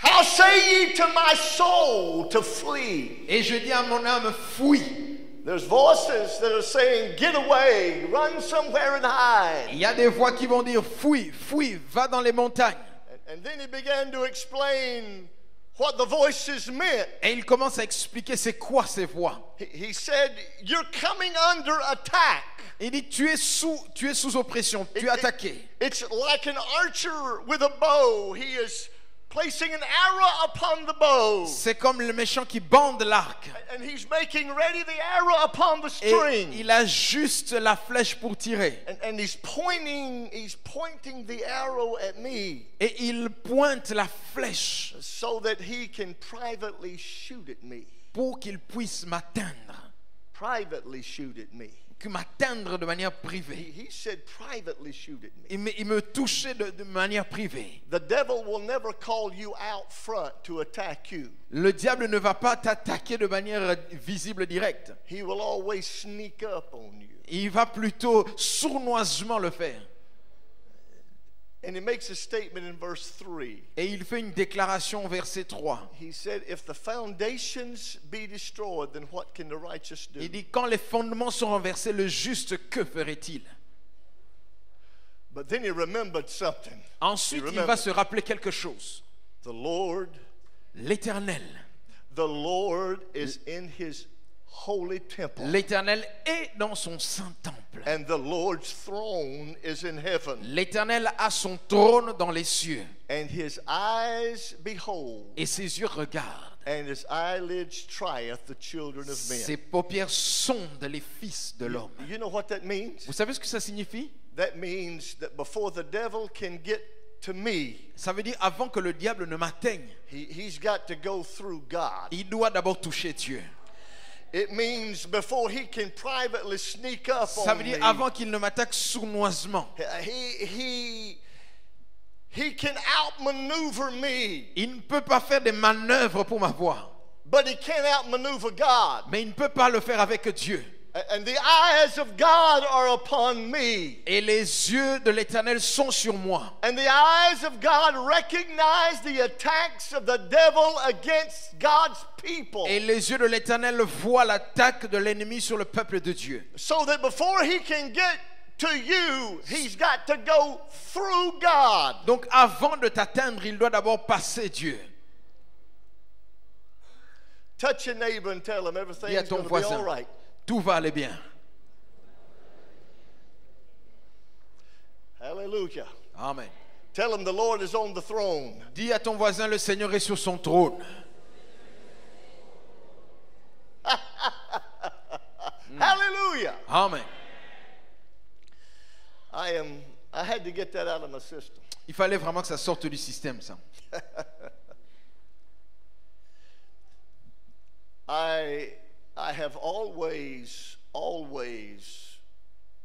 How say ye to my soul to flee? Et je dis à mon âme, fuis. There's voices that are saying, "Get away, run somewhere and hide." Il y a des voix qui vont dire, fuis, fuis, va dans les montagnes. And then he began to explain what the voices meant. Et il commence à expliquer c'est quoi ces voix. He said, "You're coming under attack." Il dit, tu es sous oppression, tu es attaqué. It's like an archer with a bow. He is placing an arrow upon the bow. C'est comme le méchant qui bande l'arc. And he's making ready the arrow upon the Et string. il ajuste la flèche pour tirer. And he's pointing the arrow at me Et il pointe la flèche so that he can privately shoot at me. pour qu'il puisse m'atteindre. Privately shoot at me. Que m'atteindre de manière privée. He said privately shoot at me. Il me touchait de manière privée. The devil will never call you out front to attack you. Le diable ne va pas t'attaquer de manière visible directe. He will always sneak up on you. Il va plutôt sournoisement le faire. And he makes a statement in verse 3. Et il fait une déclaration au verset 3. He said, "If the foundations be destroyed, then what can the righteous do?" Il dit, quand les fondements sont renversés, le juste, que ferait-il? But then he remembered something. Ensuite, il va se rappeler quelque chose. The Lord L'Éternel is in his holy temple. L'Éternel est dans son saint temple. And the Lord's throne is in heaven. L'Éternel a son trône dans les cieux. And his eyes behold. Et ses yeux regardent. And his eyelids trieth the children of Ses men. paupières sondent les fils de l'homme. You know what that means? Vous savez ce que ça signifie? That means that before the devil can get to me, Ça veut dire avant que le diable ne m'atteigne, he's got to go through God. il doit d'abord toucher Dieu. It means before he can privately sneak up Ça on veut me, dire avant qu'il ne m'attaque sournoisement. he can outmaneuver me, Il ne peut pas faire des manœuvres pour m'avoir. but he can't outmaneuver God. Mais il ne peut pas le faire avec Dieu. And the eyes of God are upon me. Et les yeux de l'Éternel sont sur moi. And the eyes of God recognize the attacks of the devil against God's people. Et les yeux de l'Éternel voient l'attaque de l'ennemi sur le peuple de Dieu. So that before he can get to you, he's got to go through God. Donc avant de t'atteindre, il doit d'abord passer Dieu. Touch your neighbor and tell him Dis à everything's ton going to be voisin, all right. tout va aller bien. Hallelujah. Amen. Tell him the Lord is on the throne. Dis à ton voisin, le Seigneur est sur son trône. Hallelujah. Amen. I had to get that out of my system. Il fallait vraiment que ça sorte du système, ça. I have always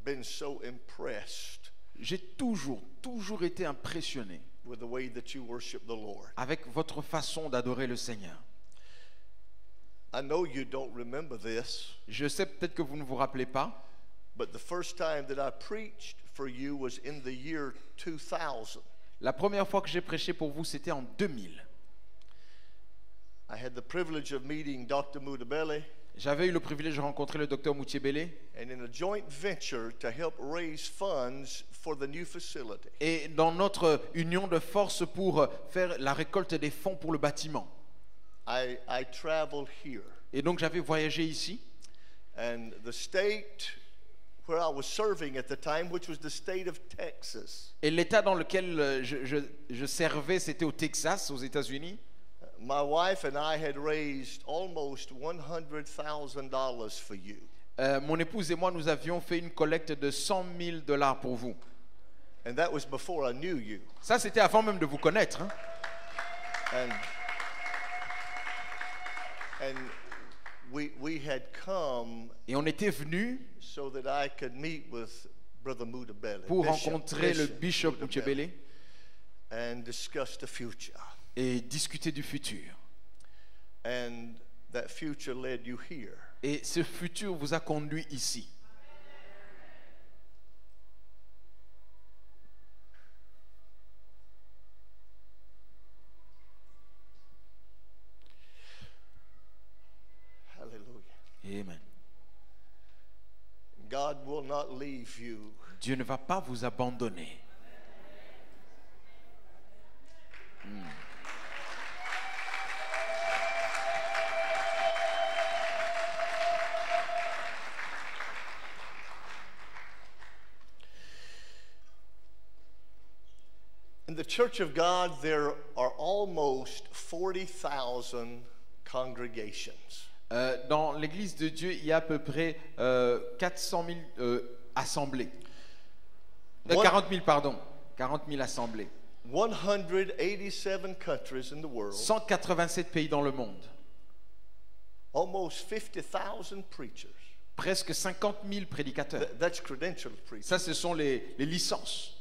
been so impressed J'ai toujours été impressionné with the way that you worship the Lord. avec votre façon d'adorer le Seigneur. I know you don't remember this, Je sais peut-être que vous ne vous rappelez pas, but the first time that I preached for you was in the year 2000. la première fois que j'ai prêché pour vous, c'était en 2000. I had the privilege of meeting Dr. Mutabele J'avais eu le privilège de rencontrer le docteur Moutiébélé and in a joint venture to help raise funds for the new facility. et dans notre union de force pour faire la récolte des fonds pour le bâtiment. I traveled here, Et donc j'avais voyagé ici and the state where I was serving at the time, which was the state of Texas, et l'état dans lequel je servais, c'était au Texas, aux États-Unis. my wife and I had raised almost $100,000 for you. Mon épouse et moi, nous avions fait une collecte de $100,000 pour vous. And that was before I knew you. Ça, c'était avant même de vous connaître. Hein. And we had come Et on était venus so that I could meet with Brother Mutabele, pour rencontrer le Bishop Mutabele, Moutiébélé and discuss the future. et discuter du futur. And that future led you here. Et ce futur vous a conduit ici. Hallelujah. Amen. God will not leave you. Dieu ne va pas vous abandonner. In the Church of God, there are almost 40,000 congregations. Dans l'Église de Dieu, il y a à peu près 400 000 assemblées. 40 000, pardon. 40 000 assemblées. 187 countries in the world. 187 pays dans le monde. Almost 50,000 preachers. Presque 50 000 prédicateurs. That's credentialed preachers. Ça, ce sont les licences.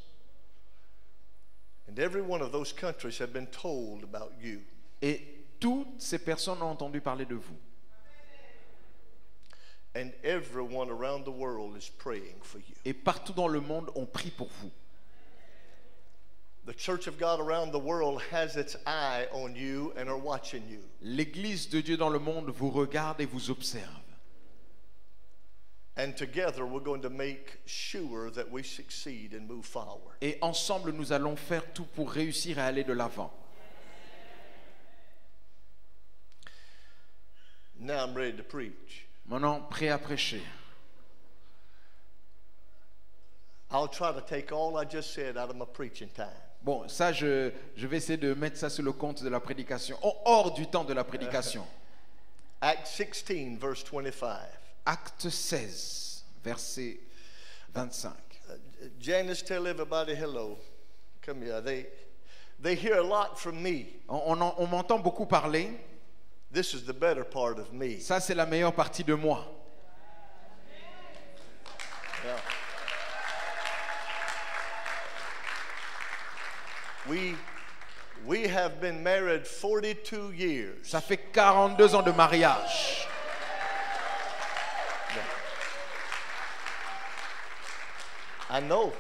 And every one of those countries have been told about you. Et toutes ces personnes ont entendu parler de vous. And everyone around the world is praying for you. Et partout dans le monde, on prie pour vous. The Church of God around the world has its eye on you and are watching you. L'Église de Dieu dans le monde vous regarde et vous observe. And together we're going to make sure that we succeed and move forward. Et ensemble, nous allons faire tout pour réussir à aller de l'avant. Now I'm ready to preach. Maintenant, prêt à prêcher. I'll try to take all I just said out of my preaching time. Bon, ça, je vais essayer de mettre ça sur le compte de la prédication, hors du temps de la prédication. Acts 16, verse 25. Acte 16, verset 25. Janice, tell everybody hello. Come here. They hear a lot from me. On m'entend beaucoup parler. This is the better part of me. Ça, c'est la meilleure partie de moi. Yeah. We have been married 42 years. Ça fait 42 ans de mariage. I know.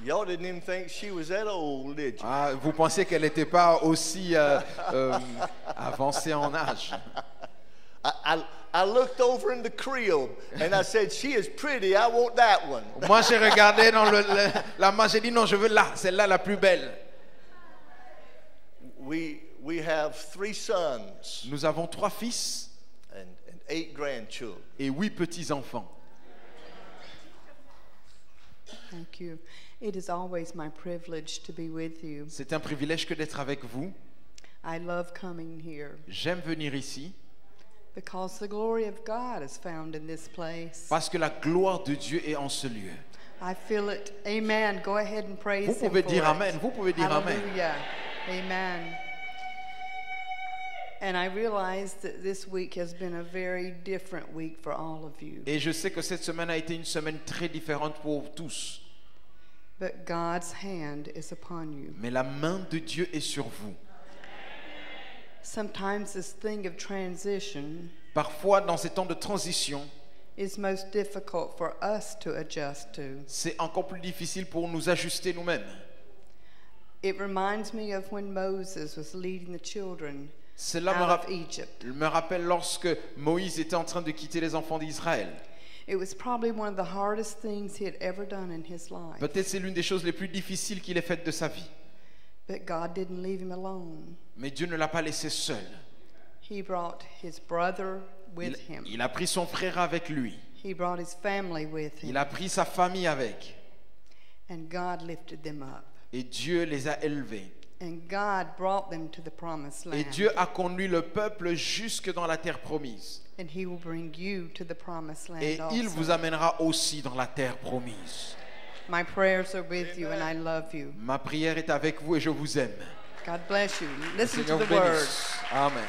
Y'all didn't even think she was that old, did you? Ah, vous pensiez qu'elle n'était pas aussi avancée en âge. I looked over in the crib and I said, she is pretty, I want that one. Moi, j'ai regardé dans la main, j'ai dit non, je veux celle-là la plus belle. We have 3 sons. Nous avons 3 fils. and 8 grandchildren. et 8 petits-enfants. Thank you. It is always my privilege to be with you. C'est un privilège que d'être avec vous. I love coming here J'aime venir ici because the glory of God is found in this place. parce que la gloire de Dieu est en ce lieu. I feel it. Amen. Go ahead and praise Vous Him pouvez for dire it. Amen, vous pouvez dire Amen. Hallelujah. Amen. And I realize that this week has been a very different week for all of you. Et je sais que cette semaine a été une semaine très différente pour tous. But God's hand is upon you. Mais la main de Dieu est sur vous. Sometimes this thing of transition Parfois, dans ces temps de transition, is most difficult for us to adjust to. c'est encore plus difficile pour nous ajuster nous-mêmes. It reminds me of when Moses was leading the children Cela out of Egypt. me rappelle lorsque Moïse était en train de quitter les enfants d'Israël. It was probably one of the hardest things he had ever done in his life. Peut-être c'est l'une des choses les plus difficiles qu'il ait faites de sa vie. But God didn't leave him alone. Mais Dieu ne l'a pas laissé seul. He brought his brother with him. Il a pris son frère avec lui. He brought his family with him. Il a pris sa famille avec. And God lifted them up. Et Dieu les a élevés. And God brought them to the promised Et land. Dieu a conduit le peuple jusque dans la terre promise. And he will bring you to the promised land Et il also. vous amènera aussi dans la terre promise. My prayers are with you and I love you. Ma prière est avec vous et je vous aime. God bless you. Listen Seigneur to vous the word. bénisse. Amen.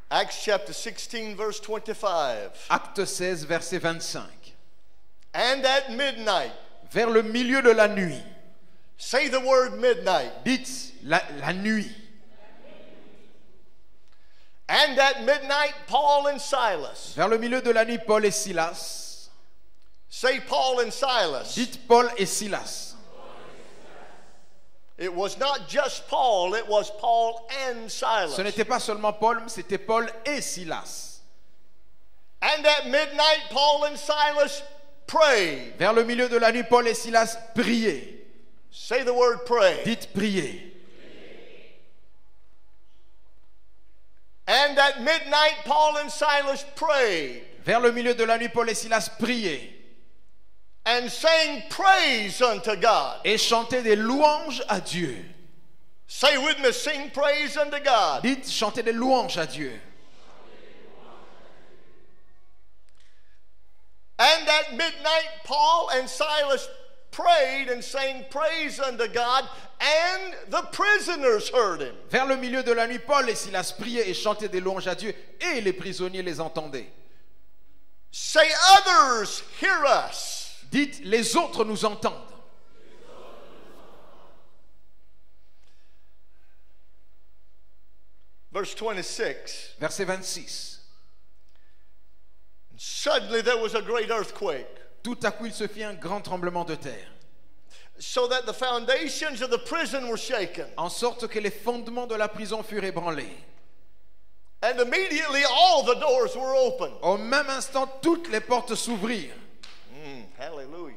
Acts chapter 16, verse 25. Acte 16, verset 25. And at midnight, Vers le milieu de la nuit. say the word midnight. Dites la nuit. And at midnight, Paul and Silas. Vers le milieu de la nuit, Paul et Silas. Say Paul and Silas. Dites Paul et Silas. It was not just Paul, it was Paul and Silas. Ce n'était pas seulement Paul, mais c'était Paul et Silas. And at midnight, Paul and Silas prayed. Vers le milieu de la nuit, Paul et Silas priaient. Say the word pray. Dites prier. And at midnight, Paul and Silas prayed Vers le milieu de la nuit, Paul et Silas priaient and sang praise unto God. et chantaient des louanges à Dieu. Say with me, sing praise unto God. Dites chanter des louanges à Dieu. And at midnight, Paul and Silas prayed and sang praise unto God, and the prisoners heard him. Vers le milieu de la nuit, Paul et Silas priaient et chantaient des louanges à Dieu, et les prisonniers les entendaient. Say, others hear us. Dites, les autres nous entendent. Verse 26. Verset 26. Suddenly there was a great earthquake, Tout à coup, il se fit un grand tremblement de terre, so that the foundations of the prison were shaken. en sorte que les fondements de la prison furent ébranlés. And immediately all the doors were open. Au même instant, toutes les portes s'ouvrirent. Hallelujah.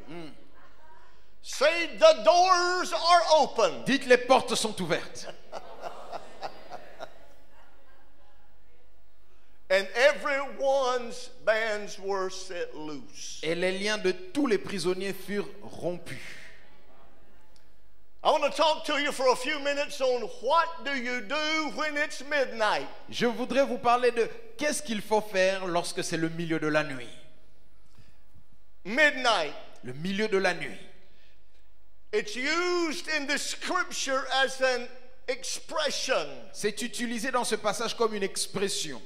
Say, the doors are open. Dites, les portes sont ouvertes. And everyone's bands were set loose. Et les liens de tous les prisonniers furent rompus. I want to talk to you for a few minutes on what do you do when it's midnight. Je voudrais vous parler de qu'est-ce qu'il faut faire lorsque c'est le milieu de la nuit. Midnight. Le milieu de la nuit. It's used in the scripture as an expression. C'est utilisé dans ce passage comme une expression.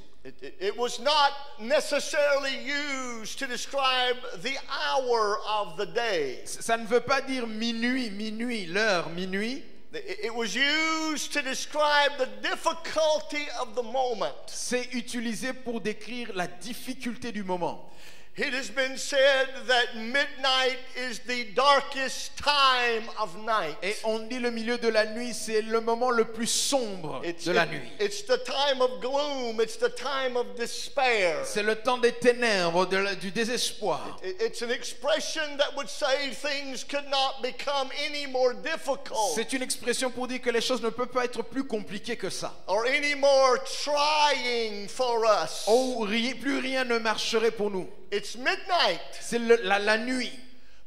It was not necessarily used to describe the hour of the day. Ça ne veut pas dire minuit, l'heure minuit. It was used to describe the difficulty of the moment. C'est utilisé pour décrire la difficulté du moment. It has been said that midnight is the darkest time of night. Et on dit le milieu de la nuit, c'est le moment le plus sombre de la nuit. It's the time of gloom. It's the time of despair. C'est le temps des ténèbres, du désespoir. It's an expression that would say things could not become any more difficult C'est une expression pour dire que les choses ne peuvent pas être plus compliquées que ça. or any more trying for us. Oh, plus rien ne marcherait pour nous. It's midnight. C'est la nuit.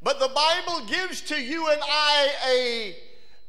But the Bible gives to you and I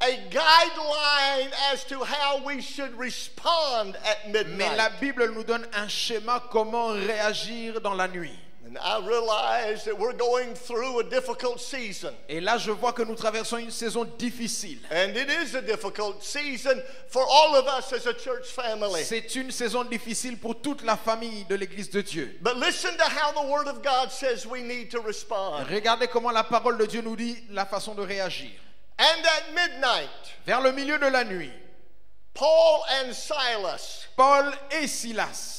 a guideline as to how we should respond at Mais la midnight. Bible nous donne un schéma comment réagir dans la nuit. And I realize that we're going through a difficult season. Et là, je vois que nous traversons une saison difficile. And it is a difficult season for all of us as a church family. C'est une saison difficile pour toute la famille de l'Église de Dieu. But listen to how the Word of God says we need to respond. Regardez comment la parole de Dieu nous dit la façon de réagir. And at midnight, Vers le milieu de la nuit, Paul and Silas. Paul et Silas.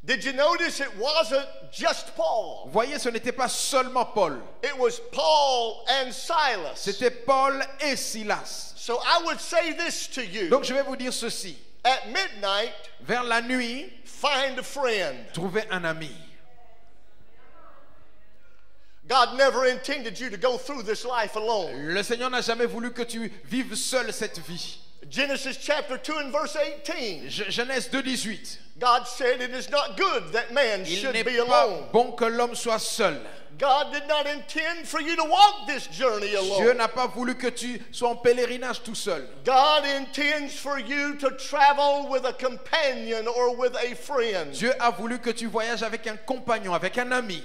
Did you notice it wasn't just Paul? Voyez, ce n'était pas seulement Paul. It was Paul and Silas. C'était Paul et Silas. So I would say this to you. Donc je vais vous dire ceci. At midnight, Vers la nuit, find a friend. trouvez un ami. God never intended you to go through this life alone. Le Seigneur n'a jamais voulu que tu vives seul cette vie. Genesis chapter 2 and verse 18. Genèse 2:18. God said it is not good that man Il should n'est be pas alone. bon que l'homme soit seul. God did not intend for you to walk this journey Dieu alone. n'a pas voulu que tu sois en pèlerinage tout seul. God intends for you to travel with a companion or with a friend. Dieu a voulu que tu voyages avec un compagnon, avec un ami.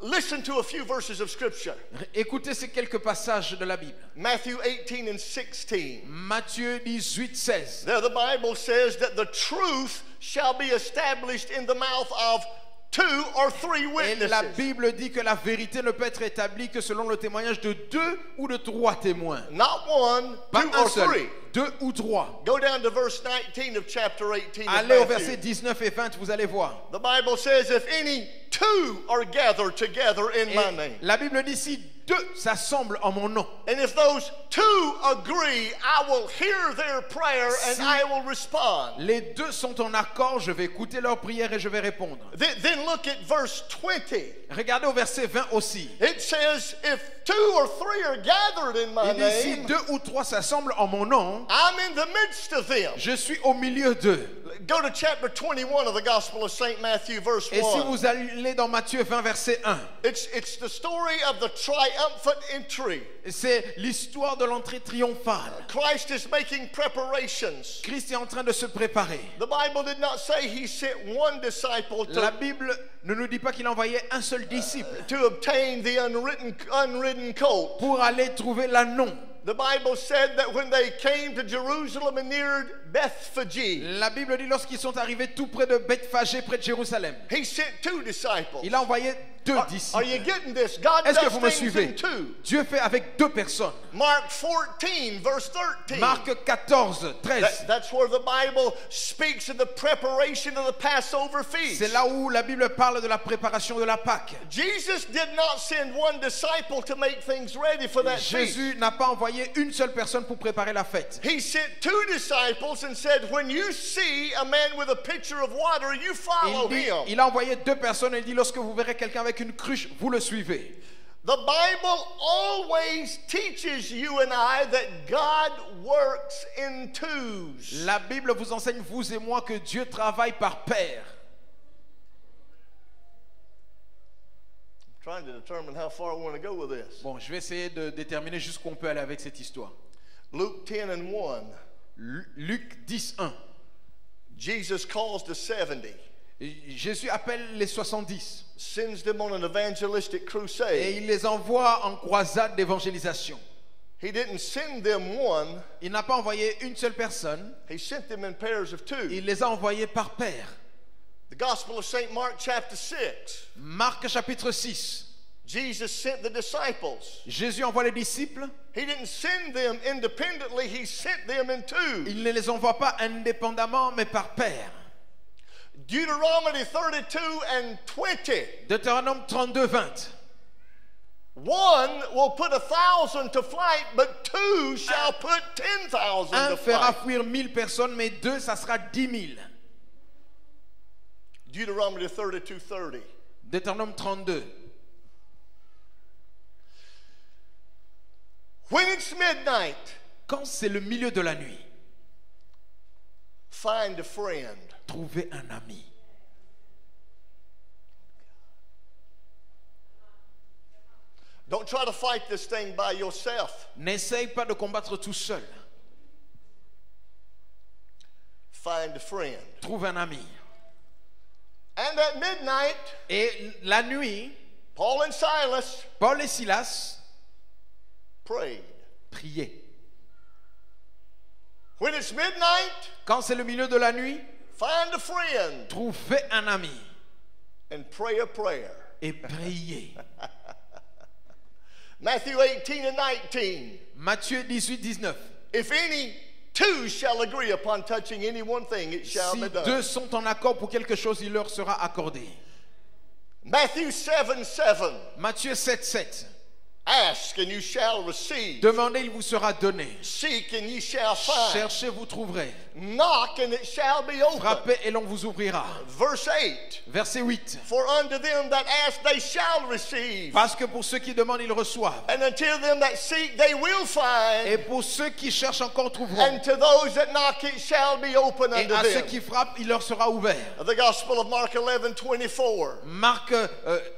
Listen to a few verses of scripture. Écoutez ces quelques passages de la Bible. Matthew 18 and 16. Matthieu 18:16. There the Bible says that the truth shall be established in the mouth of 2 or 3 Et la witnesses. Bible dit que la vérité ne peut être établie que selon le témoignage de 2 ou de 3 témoins. Not 1, Pas 2 un or seul, 3. 2 ou 3. Go down to verse 19 of chapter 18 of Allez au Matthew. verset 19 et 20, vous allez voir. The Bible says if any 2 are gathered together in my Et name. la Bible dit si 2 s'assemblent en mon nom. And if those 2 agree, I will hear their prayer and Si- I will respond. Les 2 sont en accord, je vais écouter leur prière et je vais répondre. Then look at verse 20. Regardez au verset 20 aussi. It says, if 2 or 3 are gathered in my Il dit si name, 2 ou 3 s'assemblent en mon nom, I'm in the midst of them. je suis au milieu d'eux. Go to chapter 21 of the Gospel of St. Matthew, verse Et si 1. vous allez dans Matthieu 20, verset 1, It's the story of the triumphant entry. c'est l'histoire de l'entrée triomphale. Christ is making preparations. Christ est en train de se préparer. The Bible did not say he sent one disciple La to, Bible ne nous dit pas qu'il envoyait un seul disciple to obtain the unridden colt. pour aller trouver l'annon. The Bible said that when they came to Jerusalem and neared Bethphage, La Bible dit lorsqu'ils sont arrivés tout près de Bethphagée, près de Jérusalem, he sent 2 disciples. il a envoyé 2 Are disciples. you getting this? God Est-ce que does vous me things suivez? in 2. Dieu fait avec 2 personnes. Mark 14, verse 13. Marc 14, 13. That's where the Bible speaks of the preparation of the Passover feast. C'est là où la Bible parle de la préparation de la Pâque. Jesus did not send one disciple to make things ready for that feast. Jésus n'a pas envoyé une seule personne pour préparer la fête. He sent 2 disciples and said, when you see a man with a pitcher of water, you follow him. Il a envoyé 2 personnes et il dit lorsque vous verrez quelqu'un avec une cruche, vous le suivez. The Bible always teaches you and I that God works in 2s. La Bible vous enseigne, vous et moi, que Dieu travaille par paire. I'm trying to determine how far I want to go with this. Bon, je vais essayer de déterminer jusqu'où on peut aller avec cette histoire. Luke 10 and 1. Luc 10, 1. Jesus calls the 70, Jésus appelle les 70 sends them on an evangelistic et crusade. il les envoie en croisade d'évangélisation. He didn't send them one, Il n'a pas envoyé une seule personne, he sent them in pairs of 2. il les a envoyés par paire. The Gospel of St. Mark chapter 6. Marc chapitre 6. Jesus sent the disciples. Jésus envoie les disciples, He didn't send them independently, he sent them in 2. il ne les envoie pas indépendamment mais par paire. Deuteronomy 32 and 20. Deutéronome 32, 20. One will put 1,000 to flight, but two shall put 10,000 Un to fera flight. fuir 1000 personnes, mais deux, ça sera 10 000. Deuteronomy 32, 30. Deutéronome 32. When it's midnight, Quand c'est le milieu de la nuit, find a friend. trouvez un ami. Don't try to fight this thing by yourself. N'essaye pas de combattre tout seul. Find a friend. Trouve un ami. And at midnight, Et la nuit, Paul and Silas Paul et Silas prayed. priaient. When it's midnight, Quand c'est le milieu de la nuit, find a friend trouvez un ami and pray a prayer. et priez. Matthew 18 and 19. Matthieu 18, 19. If any two shall agree upon touching any one thing, it shall Si be done. deux sont en accord pour quelque chose, il leur sera accordé. Matthew 7, 7. Matthieu 7, 7. Ask and you shall receive. Demandez, il vous sera donné. Seek and ye shall find. Cherchez, vous trouverez. Knock and it shall be opened. Frappez et l'on vous ouvrira. Verse 8. Verset 8. For unto them that ask they shall receive. Parce que pour ceux qui demandent, ils reçoivent. And until them that seek they will find. Et pour ceux qui cherchent encore, trouveront. And to those that knock it shall be open Et unto à ceux them. qui frappent, il leur sera ouvert. The Gospel of Mark 11, 24. Marc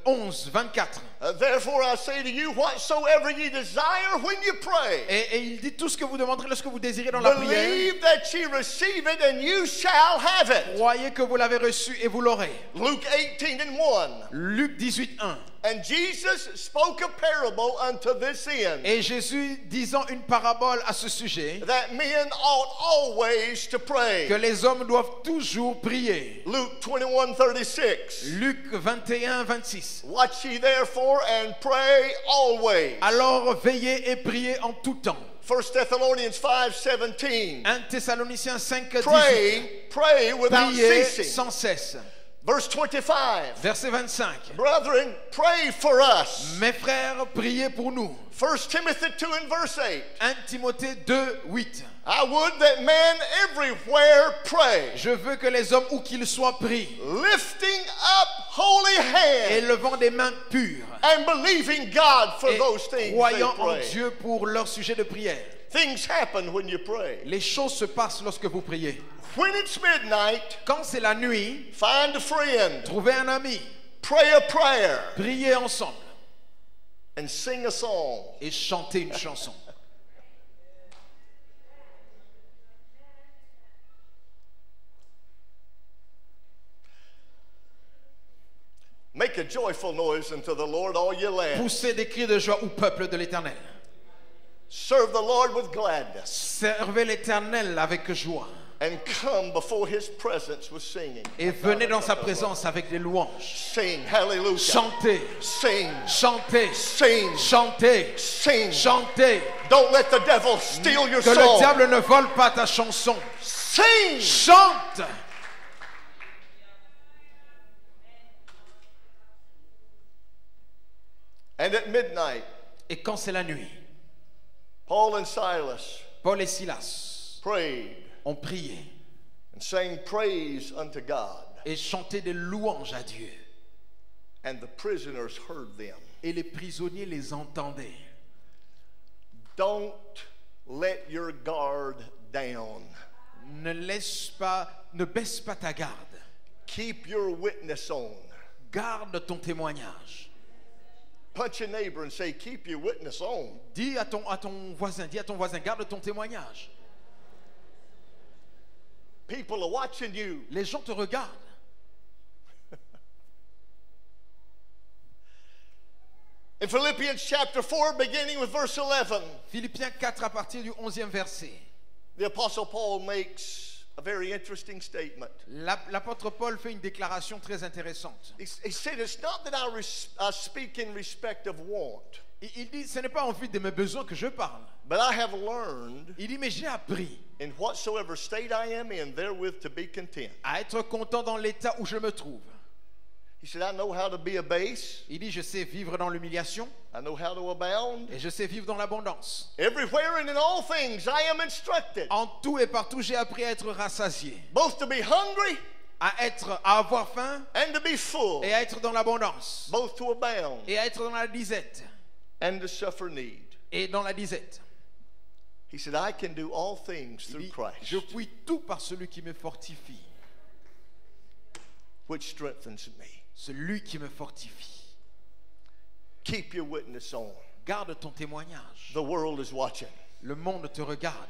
11, 24. Therefore I say to you, whatsoever ye desire when you pray, Et il dit tout ce que vous demanderez lorsque vous désirez dans la prière. believe that ye receive it and you shall have it. Croyez que vous l'avez reçu et vous l'aurez. Luke 18 and 1. Luc 18, 1. And Jesus spoke a parable unto this end, Et Jésus disant une parabole à ce sujet, that men ought always to pray. que les hommes doivent toujours prier. Luke 21, 36. Luc 21, 26. Watch ye therefore and pray always. Alors veillez et priez en tout temps. 1 Thessalonians 5, 17. 1 Thessaloniciens 5, 18. Pray without Priez ceasing. sans cesse. Verse 25. Verset 25. Brethren, pray for us. Mes frères, priez pour nous. 1 Timothy 2 and verse 8. 1 Timothée 2, 8. I would that men everywhere pray, Je veux que les hommes, où qu'ils soient, prient, lifting up holy hands élevant des mains pures and believing God for et those things they croyant en pray. Dieu pour leur sujet de prière. Things happen when you pray. Les choses se passent lorsque vous priez. When it's midnight, Quand c'est la nuit, find a friend, trouvez un ami, pray a prayer, priez ensemble and sing a song. et chantez une chanson. Make a joyful noise unto the Lord, all ye lands. Poussez des cris de joie au peuple de l'Éternel. Serve the Lord with gladness, Servez l'Éternel avec joie and come before his presence with singing. et venez dans sa présence avec des louanges. Sing hallelujah. Chantez, Sing, chantez, sing, chantez, sing. chantez. Don't let the devil steal your Que le song. diable ne vole pas ta chanson. Sing. Chante. And at midnight, Et quand c'est la nuit, Paul and Silas Paul et Silas prayed ont prié and sang praise unto God. et chanté des louanges à Dieu. And the prisoners heard them. Et les prisonniers les entendaient. Don't let your guard down. Ne baisse pas ta garde. Keep your witness on. Garde ton témoignage. Punch your neighbor and say, keep your witness on. Dis à ton voisin, garde ton témoignage. People are watching you. Les gens te regardent. In Philippians chapter 4, beginning with verse 11, Philippiens 4 à partir du 11e verset. the Apostle Paul makes a very interesting statement. L'apôtre Paul fait une déclaration très intéressante. He said, it's not that I speak in respect of want. Il dit, ce n'est pas en vue de mes besoins que je parle. but I have learned Il dit, mais j'ai appris in whatsoever state I am in, therewith to be content. à être content dans l'état où je me trouve. He said, I know how to be abased. Il dit, je sais vivre dans l'humiliation I know how to abound. et je sais vivre dans l'abondance. Everywhere and in all things I am instructed, En tout et partout, j'ai appris à être rassasié, both to be hungry à avoir faim and to be full, et à être dans l'abondance both to abound et à être dans la disette and to suffer need. et dans la disette. He said, I can do all things Il through dit, Christ, je puis tout par celui qui me fortifie, which strengthens me. celui qui me fortifie. Keep your witness on. Garde ton témoignage. The world is watching. Le monde te regarde.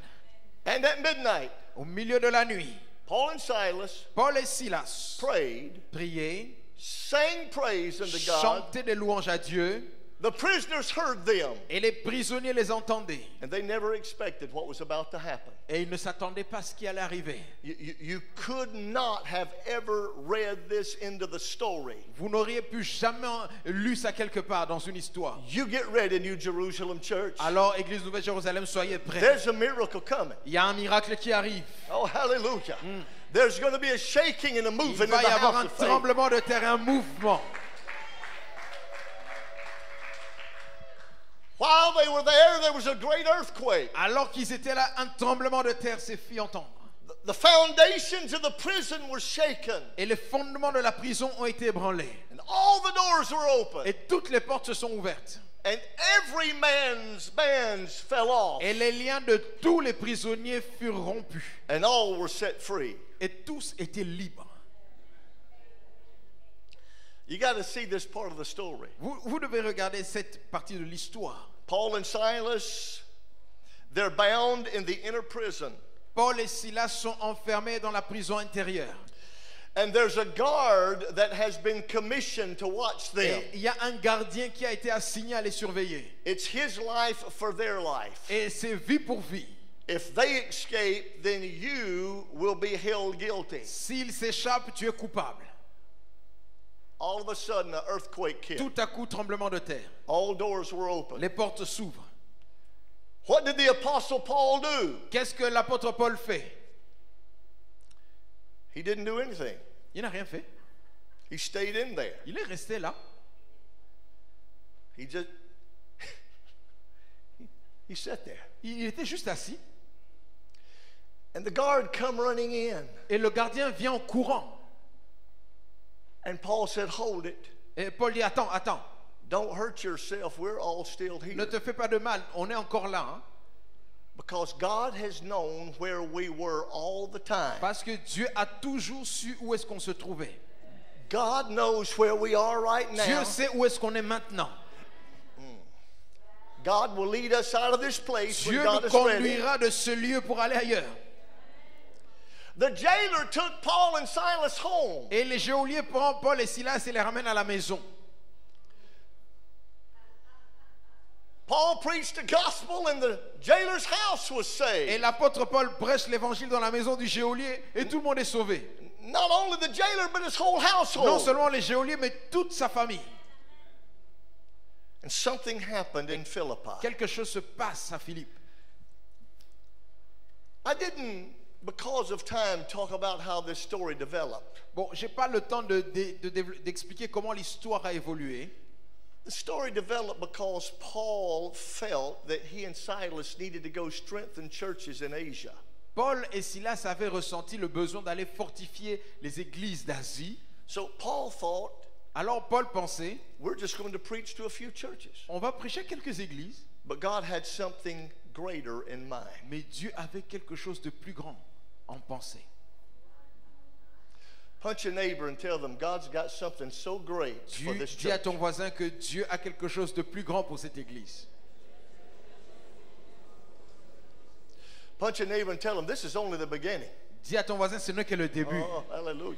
And at midnight, Au milieu de la nuit, Paul and Silas Paul et Silas prayed, priaient, sang praise unto God. chantaient des louanges à Dieu, The prisoners heard them, et les prisonniers les entendaient. and they never expected what was about to happen. Et ils ne s'attendaient pas à ce qui allait arriver. You could not have ever read this into the story. Vous n'auriez pu jamais lu ça quelque part dans une histoire. You get ready, New Jerusalem Church. Alors, Église Nouvelle Jérusalem, soyez prêts. There's a miracle coming. Il y a un miracle qui arrive. Oh, hallelujah. There's going to be a shaking and a Il moving in va y the avoir house un of faith. tremblement de terre, un mouvement. While they were there was a great earthquake. Alors qu'ils étaient là, un tremblement de terre s'est fait entendre. The foundations of the prison were shaken, Et les fondements de la prison ont été ébranlés. and all the doors were open, Et toutes les portes se sont ouvertes. and every man's bands fell off, Et les liens de tous les prisonniers furent rompus. and all were set free. Et tous étaient libres. You got to see this part of the story. Vous devez regarder cette partie de l'histoire. Paul and Silas, they're bound in the inner prison, Paul et Silas sont enfermés dans la prison intérieure. and there's a guard that has been commissioned to watch them. Et il y a un gardien qui a été assigné à les surveiller. It's his life for their life. Et c'est vie pour vie. If they escape, then you will be held guilty. S'il s'échappe, tu es coupable. All of a sudden, an earthquake hit. Tout à coup, tremblement de terre. All doors were open. Les portes s'ouvrent. What did the Apostle Paul do? Qu'est-ce que l'apôtre Paul fait? He didn't do anything. Il n'a rien fait. He stayed in there. Il est resté là. He just he sat there. Il était juste assis. And the guard come running in. Et le gardien vient en courant. And Paul said, "Hold it. Et Paul dit, attends. Don't hurt yourself. We're all still Ne here." te fais pas de mal. On est encore là. Hein? Because God has known where we were all the time. Parce que Dieu a toujours su où est-ce qu'on se trouvait. God knows where we are right now. Dieu sait où est-ce qu'on est maintenant. God will lead us out of this place Dieu when God nous is ready. conduira de ce lieu pour aller ailleurs. The jailer took Paul and Silas home. Et les geôliers prennent Paul et Silas et les ramènent à la maison. Paul preached the gospel and the jailer's house was Et saved. l'apôtre Paul prêche l'évangile dans la maison du geôlier et tout le monde est sauvé. Not only the jailer, but his whole household. Non seulement les geôliers, mais toute sa famille. And something happened in Philippi. Quelque chose se passe à Philippe. I didn't, because of time, talk about how this story developed. Bon, j'ai pas le temps d'expliquer comment l'histoire a évolué. The story developed because Paul felt that he and Silas needed to go strengthen churches in Asia. Paul et Silas avaient ressenti le besoin d'aller fortifier les églises d'Asie. So Paul thought, Alors Paul pensait, we're just going to preach to a few churches. on va prêcher à quelques églises, But God had something greater in mind. mais Dieu avait quelque chose de plus grand en pensée. Punch your neighbor and tell them God's got something so great for this Dis à church. ton voisin que Dieu a quelque chose de plus grand pour cette église. Punch your neighbor and tell them this is only the beginning. Dis à ton voisin, ce n'est que le début. Oh, hallelujah.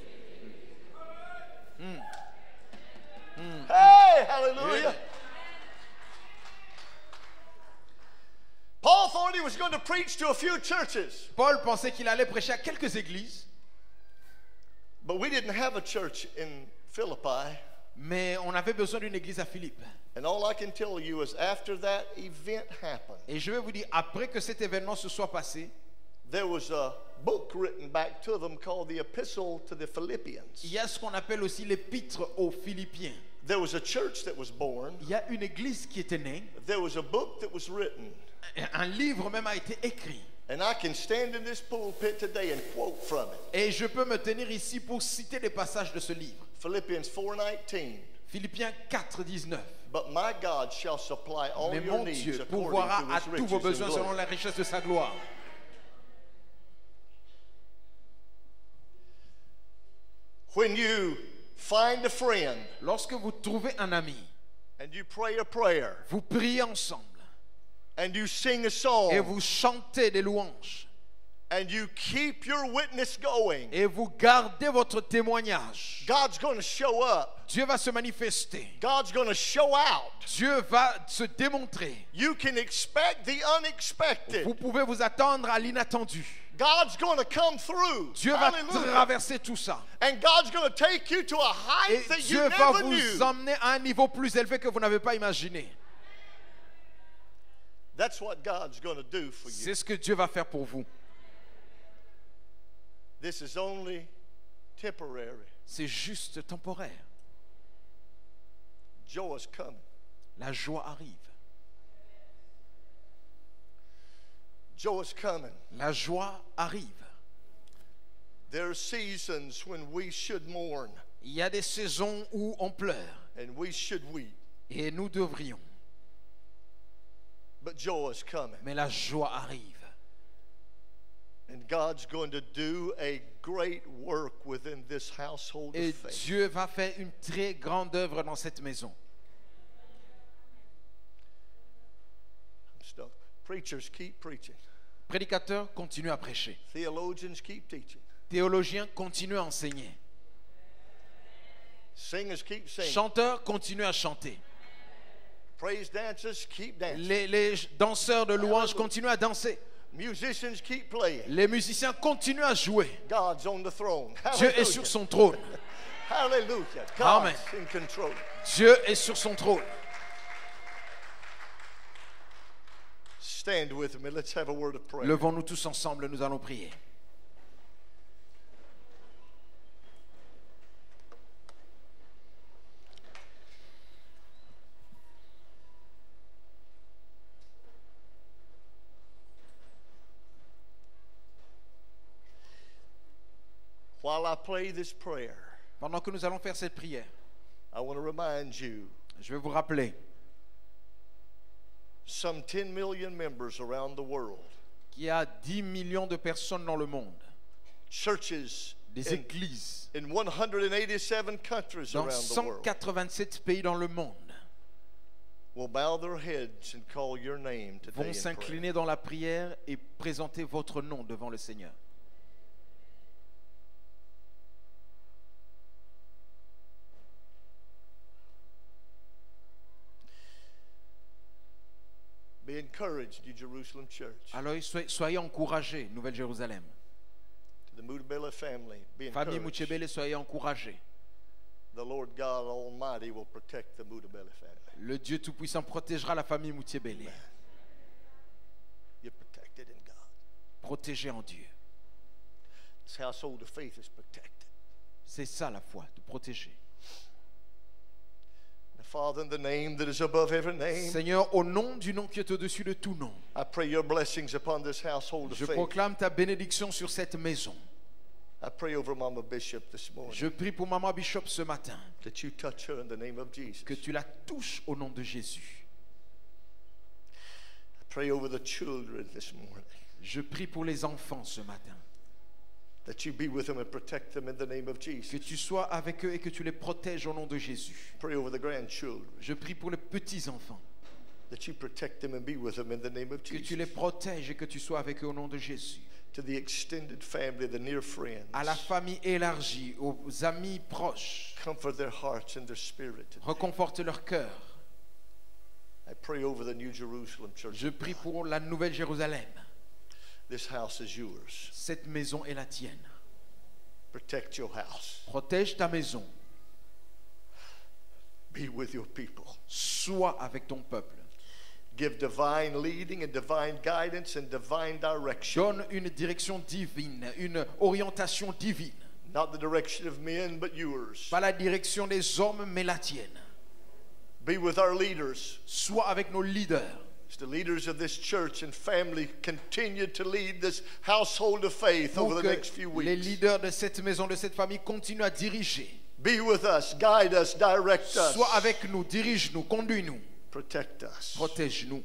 Hey, hallelujah. Paul thought he was going to preach to a few churches, Paul pensait qu'il allait prêcher à quelques églises, but we didn't have a church in Philippi. Mais on avait besoin d'une église à Philippe. And all I can tell you is after that event happened, Et je vais vous dire, après que cet événement se soit passé, there was a book written back to them called the Epistle to the Philippians. il y a ce qu'on appelle aussi l'épître aux Philippiens. There was a church that was born. Il y a une église qui était née. There was a book that was written. Un livre même a été écrit. And I can stand in this pulpit today and quote from it. Et je peux me tenir ici pour citer des passages de ce livre. Philippians 4:19. Philippiens 4, 19. But my God shall supply all Mais your mon needs Dieu according pourvoira to à his tous riches vos and besoins selon glory. la richesse de sa gloire. When you find a friend Lorsque vous trouvez un ami, and you pray a prayer vous priez ensemble and you sing a song et vous chantez des louanges and you keep your witness going, et vous gardez votre témoignage, God's going to show up. Dieu va se manifester. God's going to show out. Dieu va se démontrer. You can expect the unexpected. Vous pouvez vous attendre à l'inattendu. God's going to come through. Dieu va Hallelujah. traverser tout ça. And God's going to take you to a Et height that Dieu you va never vous knew. emmener à un niveau plus élevé que vous n'avez pas imaginé. That's what God's going to do for you. C'est ce que Dieu va faire pour vous. This is only temporary. C'est juste temporaire. Joy is coming. La joie arrive. Joy is coming. La joie arrive. There are seasons when we should mourn Il y a des saisons où on pleure and we should weep. et nous devrions. But joy is coming. Mais la joie arrive. And God's going to do a great work within this household Et of faith. Dieu va faire une très grande œuvre dans cette maison. Stuff. Preachers keep preaching. Prédicateurs continuent à prêcher. Theologians keep teaching. Théologiens continuent à enseigner. Singers keep singing. Chanteurs continuent à chanter. Praise dancers keep dancing. Les danseurs de louanges continuent à danser. Musicians keep playing. Les musiciens continuent à jouer. God's on the throne. Dieu est Hallelujah. sur son trône. Hallelujah. God's Amen. in control. Dieu est sur son trône. Stand with me. Let's have a word of prayer. Levons-nous tous ensemble, nous allons prier. While I pray this prayer, Pendant que nous allons faire cette prière, I want to remind you je vais vous rappeler some 10 million members around the world. qu'il y a 10 millions de personnes dans le monde, Churches des églises in 187 countries dans around the world 187 pays dans le monde will bow their heads and call your name today vont in prayer. s'incliner dans la prière et présenter votre nom devant le Seigneur. Be encouraged, you Jerusalem church. Alors soyez encouragés, Nouvelle-Jérusalem. To the Mutabela family, be Famille encouraged. Muchebele, soyez encouragés. The Lord God Almighty will protect the Mutabela family. Le Dieu Tout-Puissant protégera la famille Moutiébélé. You're protected in God. Protégés en Dieu. This household of faith is protected. C'est ça la foi, de protéger. Now, Father, in the name that is above every name, Seigneur, au nom du nom qui est au-dessus de tout nom, I pray your blessings upon this household of je faith. proclame ta bénédiction sur cette maison. I pray over Mama Bishop this morning Je prie pour Maman Bishop ce matin, that you touch her in the name of Jesus. que tu la touches au nom de Jésus. I pray over the children this morning Je prie pour les enfants ce matin, that you be with them and protect them in the name of que Jesus. tu sois avec eux et que tu les protèges au nom de Jésus. Pray over the grandchildren Je prie pour les petits-enfants, that you protect them and be with them in the name of que tu les Jesus. protèges et que tu sois avec eux au nom de Jésus. To the extended family, the near friends, À la famille élargie, aux amis proches, comfort their hearts and their spirit. reconforte leur cœur. I pray over the New Jerusalem church. Je prie pour la Nouvelle Jérusalem. This house is yours. Cette maison est la tienne. Protect your house. Protège ta maison. Be with your people. Sois avec ton peuple. Give divine leading and divine guidance and divine direction. Donne une direction divine, une orientation divine. Not the direction of men, but yours. Pas la direction des hommes, mais la tienne. Be with our leaders. Sois avec nos leaders. As the leaders of this church and family continue to lead this household of faith over Pour the que next few les weeks. leaders de cette maison, de cette famille, continuent à diriger. Be with us, guide us, direct us. Sois avec nous, dirige-nous, conduis-nous, Protect us. protège-nous.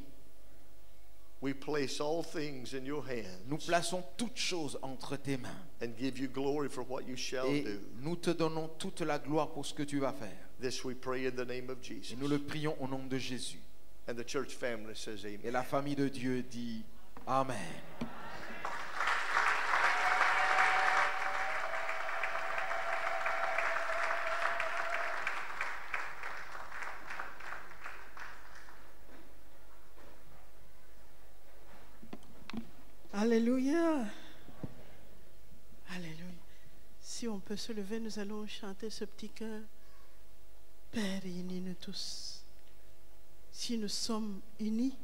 We place all things in your Nous hands plaçons toutes choses entre tes mains. and give you glory for what you shall Et do. nous te donnons toute la gloire pour ce que tu vas faire. This we pray in the name of Jesus. Et nous le prions au nom de Jésus. And the church family says amen. Et la famille de Dieu dit Amen. Alléluia. Alléluia. Si on peut se lever, nous allons chanter ce petit chœur. Père, unis-nous tous. Si nous sommes unis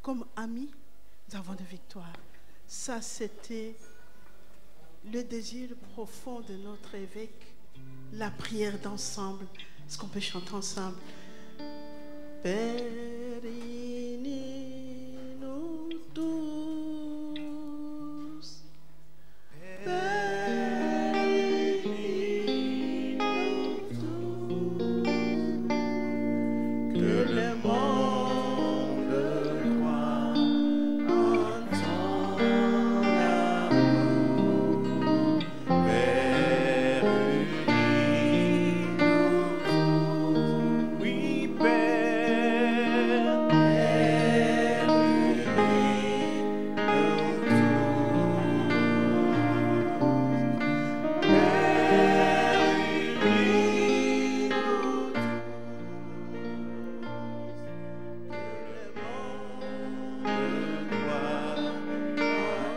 comme amis, nous avons de victoire. Ça, c'était le désir profond de notre évêque, la prière d'ensemble. Est-ce qu'on peut chanter ensemble? Père, unis-nous tous. Père, unis-nous tous. Que le monde croit en ton amour. Père, unis-nous tous. Oui, Père, Père, unis-nous tous. Père, unis-nous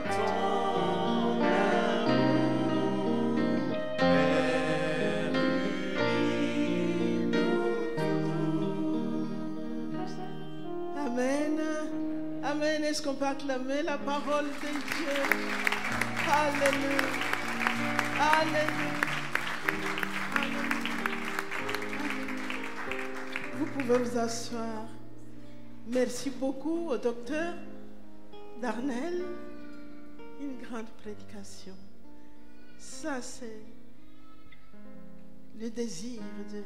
tous. Amen. Amen. Est-ce qu'on peut acclamer la parole de Dieu? Alléluia. Alléluia. Vous pouvez vous asseoir. Merci beaucoup au docteur Darnell. Une grande prédication. Ça, c'est le désir de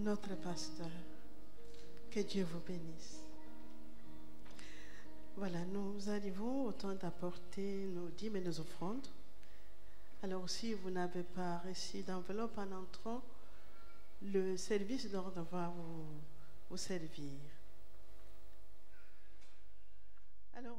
notre pasteur. Que Dieu vous bénisse. Voilà, nous arrivons au temps d'apporter nos dîmes et nos offrandes. Alors, si vous n'avez pas reçu d'enveloppe en entrant, le service d'ordre va vous servir. Alors,